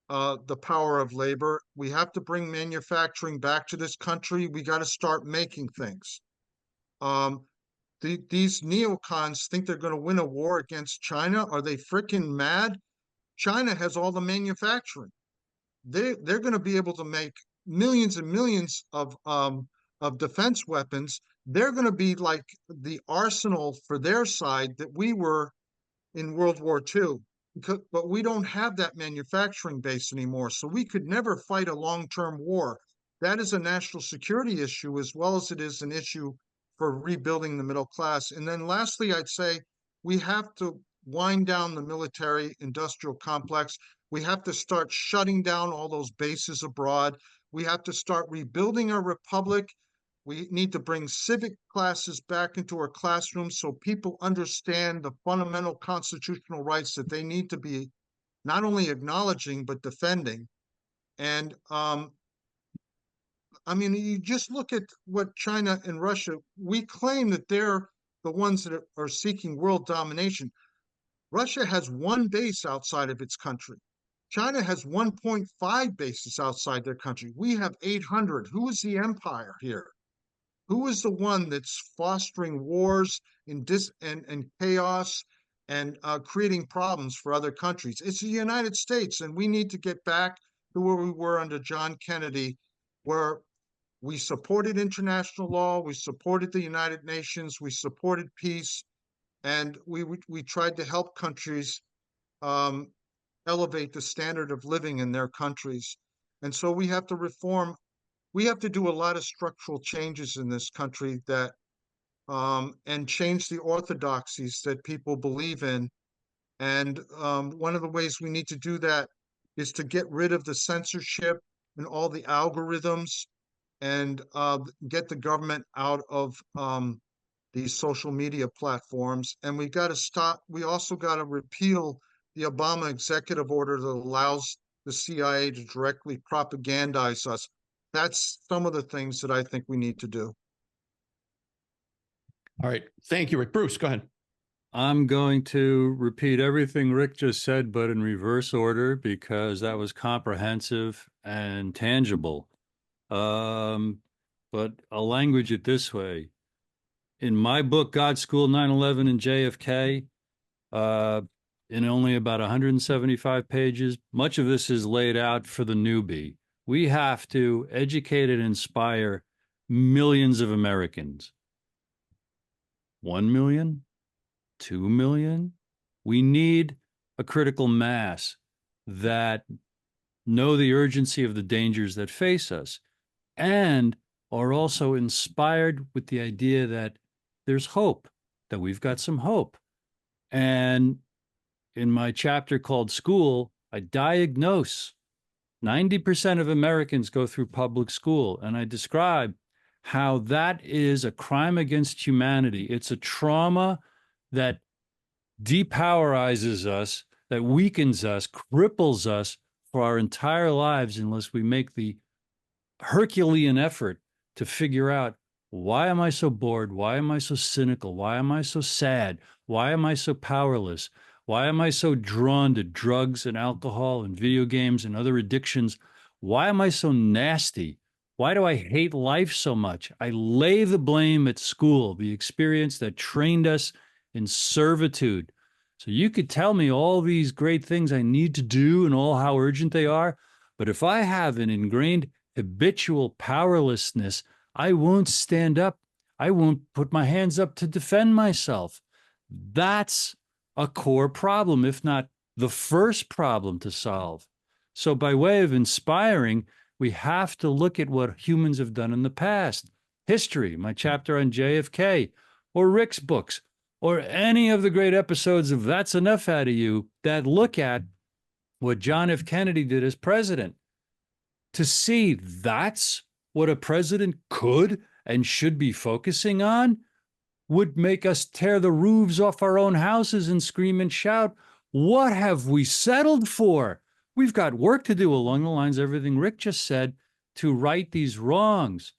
the power of labor. We have to bring manufacturing back to this country. We got to start making things. These neocons think they're going to win a war against China. Are they freaking mad? China has all the manufacturing. They're going to be able to make millions and millions of defense weapons. They're going to be like the arsenal for their side that we were in World War II. But we don't have that manufacturing base anymore, so we could never fight a long-term war. That is a national security issue as well as it is an issue for rebuilding the middle class. And then lastly, I'd say we have to wind down the military industrial complex. We have to start shutting down all those bases abroad. We have to start rebuilding our republic. We need to bring civic classes back into our classrooms so people understand the fundamental constitutional rights that they need to be not only acknowledging, but defending. And I mean, you just look at what China and Russia, we claim that they're the ones that are seeking world domination. Russia has one base outside of its country. China has 1.5 bases outside their country. We have 800. Who is the empire here? Who is the one that's fostering wars and chaos and creating problems for other countries? It's the United States, and we need to get back to where we were under John Kennedy, where we supported international law, we supported the United Nations, we supported peace, and we tried to help countries elevate the standard of living in their countries. And so we have to reform. We have to do a lot of structural changes in this country that and change the orthodoxies that people believe in. And one of the ways we need to do that is to get rid of the censorship and all the algorithms and get the government out of these social media platforms. And we got to stop. We also got to repeal the Obama executive order that allows the CIA to directly propagandize us. That's some of the things that I think we need to do. All right. Thank you, Rick. Bruce, go ahead. I'm going to repeat everything Rick just said, but in reverse order, because that was comprehensive and tangible. But I'll language it this way. In my book, God School 9/11 and JFK, in only about 175 pages, much of this is laid out for the newbie. We have to educate and inspire millions of Americans. 1 million? 2 million? We need a critical mass that know the urgency of the dangers that face us and are also inspired with the idea that there's hope, that we've got some hope. And in my chapter called School, I diagnose 90% of Americans go through public school, and I describe how that is a crime against humanity. It's a trauma that depowerizes us, that weakens us, cripples us for our entire lives unless we make the Herculean effort to figure out, why am I so bored? Why am I so cynical? Why am I so sad? Why am I so powerless? Why am I so drawn to drugs and alcohol and video games and other addictions? Why am I so nasty? Why do I hate life so much? I lay the blame at school, the experience that trained us in servitude. So you could tell me all these great things I need to do and all how urgent they are, but if I have an ingrained habitual powerlessness, I won't stand up. I won't put my hands up to defend myself. That's a core problem, if not the first problem to solve. So by way of inspiring, we have to look at what humans have done in the past. History, my chapter on JFK, or Rick's books, or any of the great episodes of That's Enough Out of You that look at what John F. Kennedy did as president. To see that's what a president could and should be focusing on would make us tear the roofs off our own houses and scream and shout, what have we settled for? We've got work to do along the lines of everything Rick just said to right these wrongs.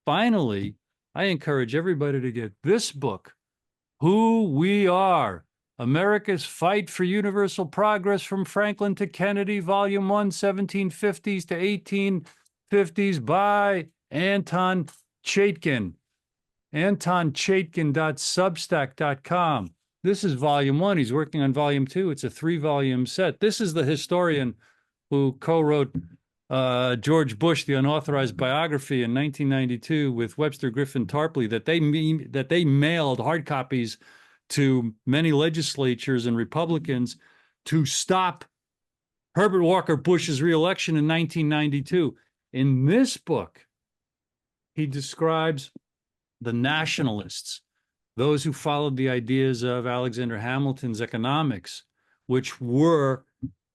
Finally, I encourage everybody to get this book, Who We Are, America's Fight for Universal Progress from Franklin to Kennedy, Volume 1, 1750s to 1850s by Anton Chaikin. AntonChaitkin.substack.com. This is Volume 1. He's working on Volume 2. It's a 3-volume set. This is the historian who co-wrote George Bush, the unauthorized biography in 1992 with Webster Griffin Tarpley, that they mailed hard copies to many legislatures and Republicans to stop Herbert Walker Bush's reelection in 1992. In this book, he describes the nationalists, those who followed the ideas of Alexander Hamilton's economics, which were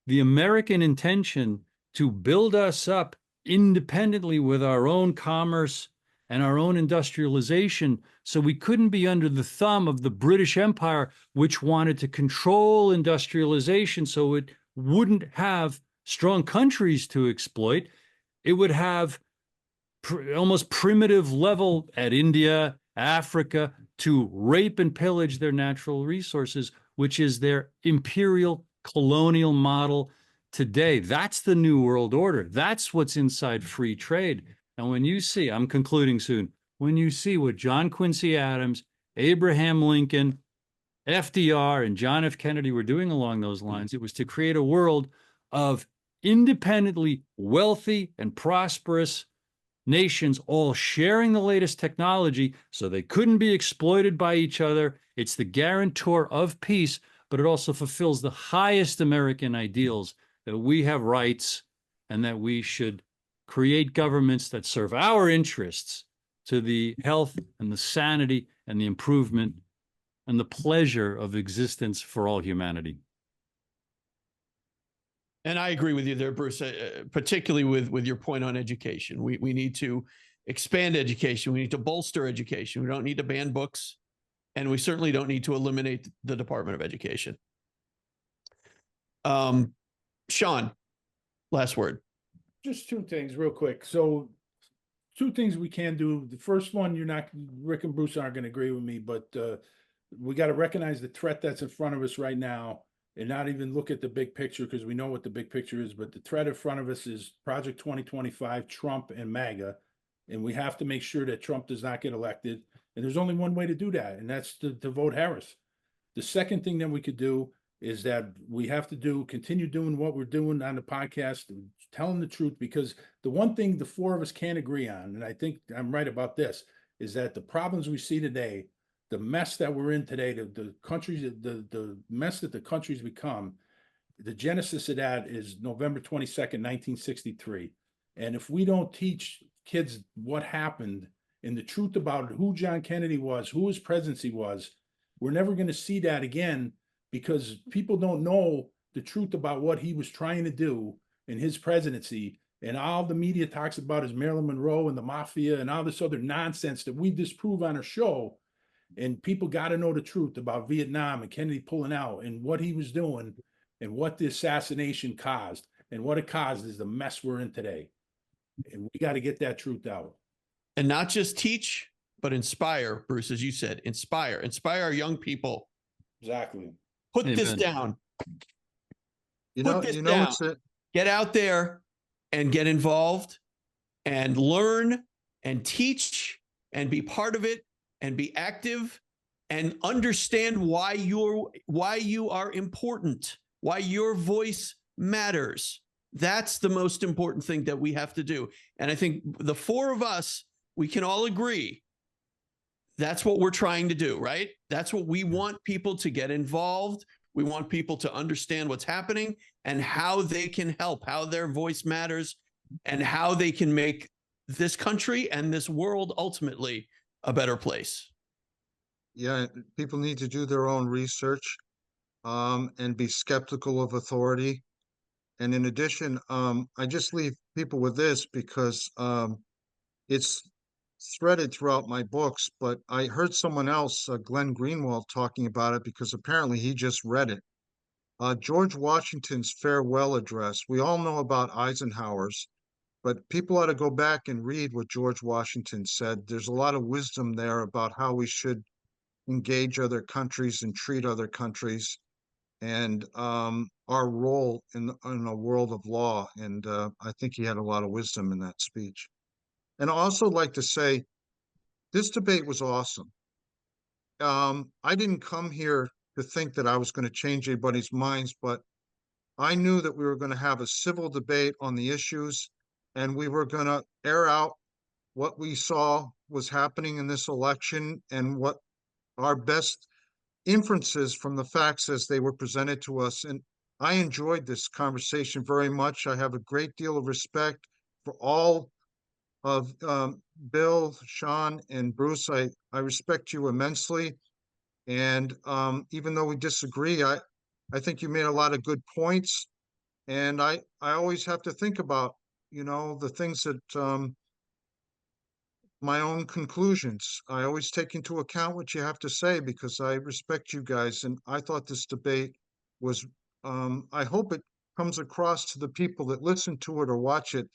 the American intention to build us up independently with our own commerce and our own industrialization, so we couldn't be under the thumb of the British Empire, which wanted to control industrialization so it wouldn't have strong countries to exploit. It would have almost primitive level at India, Africa, to rape and pillage their natural resources, which is their imperial colonial model today. That's the New World Order. That's what's inside free trade. And when you see, I'm concluding soon, when you see what John Quincy Adams, Abraham Lincoln, FDR, and John F. Kennedy were doing along those lines, it was to create a world of independently wealthy and prosperous nations all sharing the latest technology so they couldn't be exploited by each other. It's the guarantor of peace, but it also fulfills the highest American ideals that we have rights and that we should create governments that serve our interests to the health and the sanity and the improvement and the pleasure of existence for all humanity. And I agree with you there, Bruce, particularly with your point on education. We need to expand education. We need to bolster education. We don't need to ban books, and we certainly don't need to eliminate the Department of Education. Sean, last word. Just two things real quick. So two things we can do. The first one, Rick and Bruce aren't going to agree with me, but we got to recognize the threat that's in front of us right now and not even look at the big picture, because we know what the big picture is. But the threat in front of us is Project 2025, Trump and MAGA. And we have to make sure that Trump does not get elected. And there's only one way to do that, and that's to vote Harris. The second thing that we could do is that we have to continue doing what we're doing on the podcast, telling the truth, because the one thing the four of us can't agree on, and I think I'm right about this, is that the problems we see today, the mess that we're in today, the countries, the mess that the country's become, the genesis of that is November 22nd, 1963. And if we don't teach kids what happened and the truth about who John Kennedy was, who his presidency was, we're never going to see that again, because people don't know the truth about what he was trying to do in his presidency. And all the media talks about is Marilyn Monroe and the mafia and all this other nonsense that we disprove on our show. And people got to know the truth about Vietnam and Kennedy pulling out and what he was doing and what the assassination caused. And what it caused is the mess we're in today. And we got to get that truth out. And not just teach, but inspire, Bruce, as you said, inspire our young people. Exactly. Put Amen. this down. Get out there and get involved and learn and teach and be part of it and be active and understand why you are important, why your voice matters. That's the most important thing that we have to do. And I think the four of us, we can all agree That's what we're trying to do, right? That's what we want people to get involved. We want people to understand what's happening and how they can help, how their voice matters, and how they can make this country and this world ultimately a better place. Yeah, people need to do their own research, and be skeptical of authority. And in addition, I just leave people with this because it's threaded throughout my books, but I heard someone else, Glenn Greenwald, talking about it because apparently he just read it. George Washington's farewell address. We all know about Eisenhower's, but people ought to go back and read what George Washington said. There's a lot of wisdom there about how we should engage other countries and treat other countries, and our role in a world of law. And I think he had a lot of wisdom in that speech. And I also like to say this debate was awesome. I didn't come here to think that I was going to change anybody's minds, but I knew that we were going to have a civil debate on the issues, and we were going to air out what we saw was happening in this election and what our best inferences from the facts as they were presented to us. And I enjoyed this conversation very much. I have a great deal of respect for all of Bill, Sean, and Bruce. I respect you immensely. And even though we disagree, I think you made a lot of good points. And I always have to think about, the things that my own conclusions. I always take into account what you have to say because I respect you guys. And I thought this debate was, I hope it comes across to the people that listen to it or watch it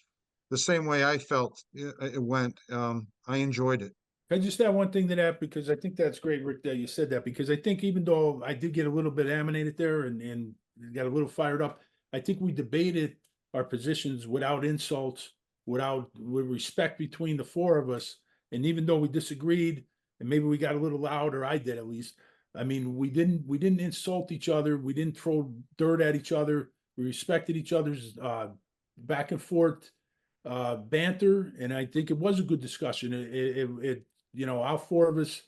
the same way I felt it went. I enjoyed it. I just add one thing to that because I think that's great, Rick, that you said that, because I think even though I did get a little bit animated there and got a little fired up, I think we debated our positions without insults, with respect between the four of us. And even though we disagreed and maybe we got a little loud, or I did at least, I mean, we didn't insult each other. We didn't throw dirt at each other. We respected each other's back and forth banter. And I think it was a good discussion. It all four of us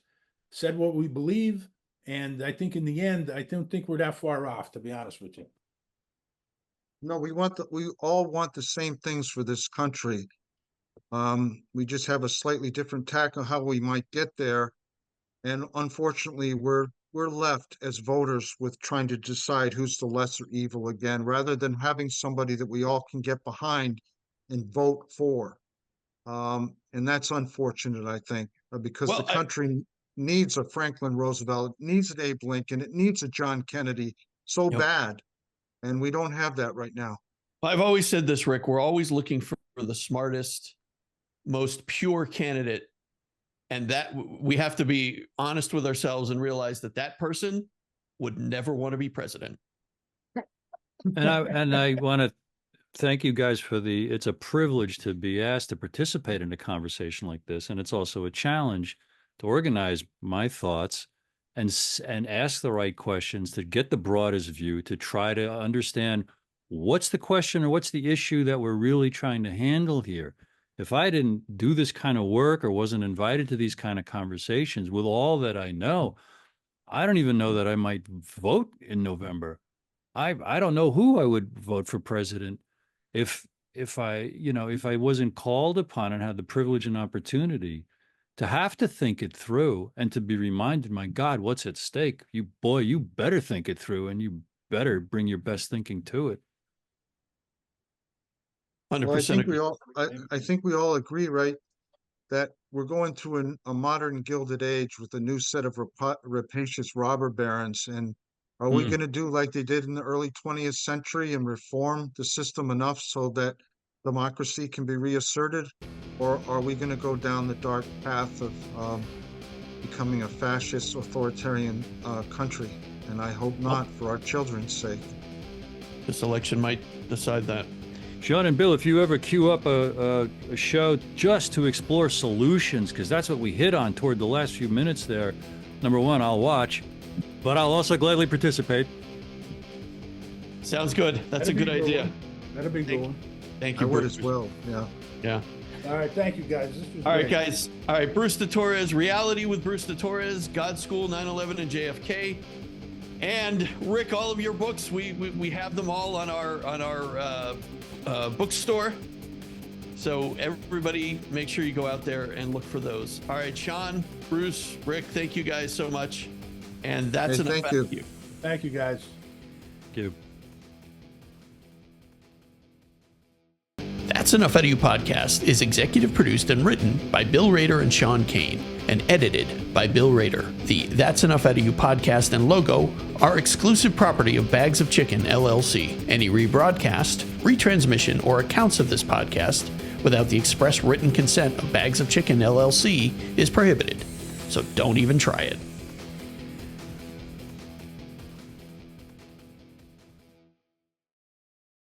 said what we believe. And I think in the end, I don't think we're that far off, to be honest with you. No, we all want the same things for this country. We just have a slightly different tack on how we might get there. And unfortunately, we're left as voters with trying to decide who's the lesser evil again, rather than having somebody that we all can get behind and vote for. And that's unfortunate, I think, because the country needs a Franklin Roosevelt, it needs an Abe Lincoln, it needs a John Kennedy so bad. And we don't have that right now. I've always said this, Rick, we're always looking for the smartest, most pure candidate. And that we have to be honest with ourselves and realize that person would never want to be president. And I want to thank you guys for it's a privilege to be asked to participate in a conversation like this. And it's also a challenge to organize my thoughts and ask the right questions, to get the broadest view, to try to understand what's the question or what's the issue that we're really trying to handle here. If I didn't do this kind of work or wasn't invited to these kind of conversations with all that I know, I don't even know that I might vote in November. I don't know who I would vote for president if I wasn't called upon and had the privilege and opportunity to have to think it through and to be reminded, my God, what's at stake? You better think it through and you better bring your best thinking to it. 100%. Well, I think we all agree, right, that we're going through a modern Gilded Age with a new set of rapacious robber barons. And are we going to do like they did in the early 20th century and reform the system enough so that democracy can be reasserted? Or are we going to go down the dark path of becoming a fascist, authoritarian country? And I hope not, for our children's sake. This election might decide that. Sean and Bill, if you ever queue up a show just to explore solutions, because that's what we hit on toward the last few minutes there, number one, I'll watch, but I'll also gladly participate. Sounds good. That's a good idea. That'd be good. Thank you, I would Bruce. as well, yeah. Yeah. All right, thank you guys. This was All right, great. guys. All right, Bruce de Torres, Reality with Bruce de Torres, God School, 9/11, and JFK. And Rick, all of your books, we have them all on our bookstore. So everybody, make sure you go out there and look for those. All right, Sean, Bruce, Rick, thank you guys so much. And that's Hey, enough. thank you. Thank you, guys. Thank you. That's Enough Out of You podcast is executive produced and written by Bill Rader and Sean Kane and edited by Bill Rader. The That's Enough Out of You podcast and logo are exclusive property of Bags of Chicken, LLC. Any rebroadcast, retransmission, or accounts of this podcast without the express written consent of Bags of Chicken, LLC is prohibited. So don't even try it.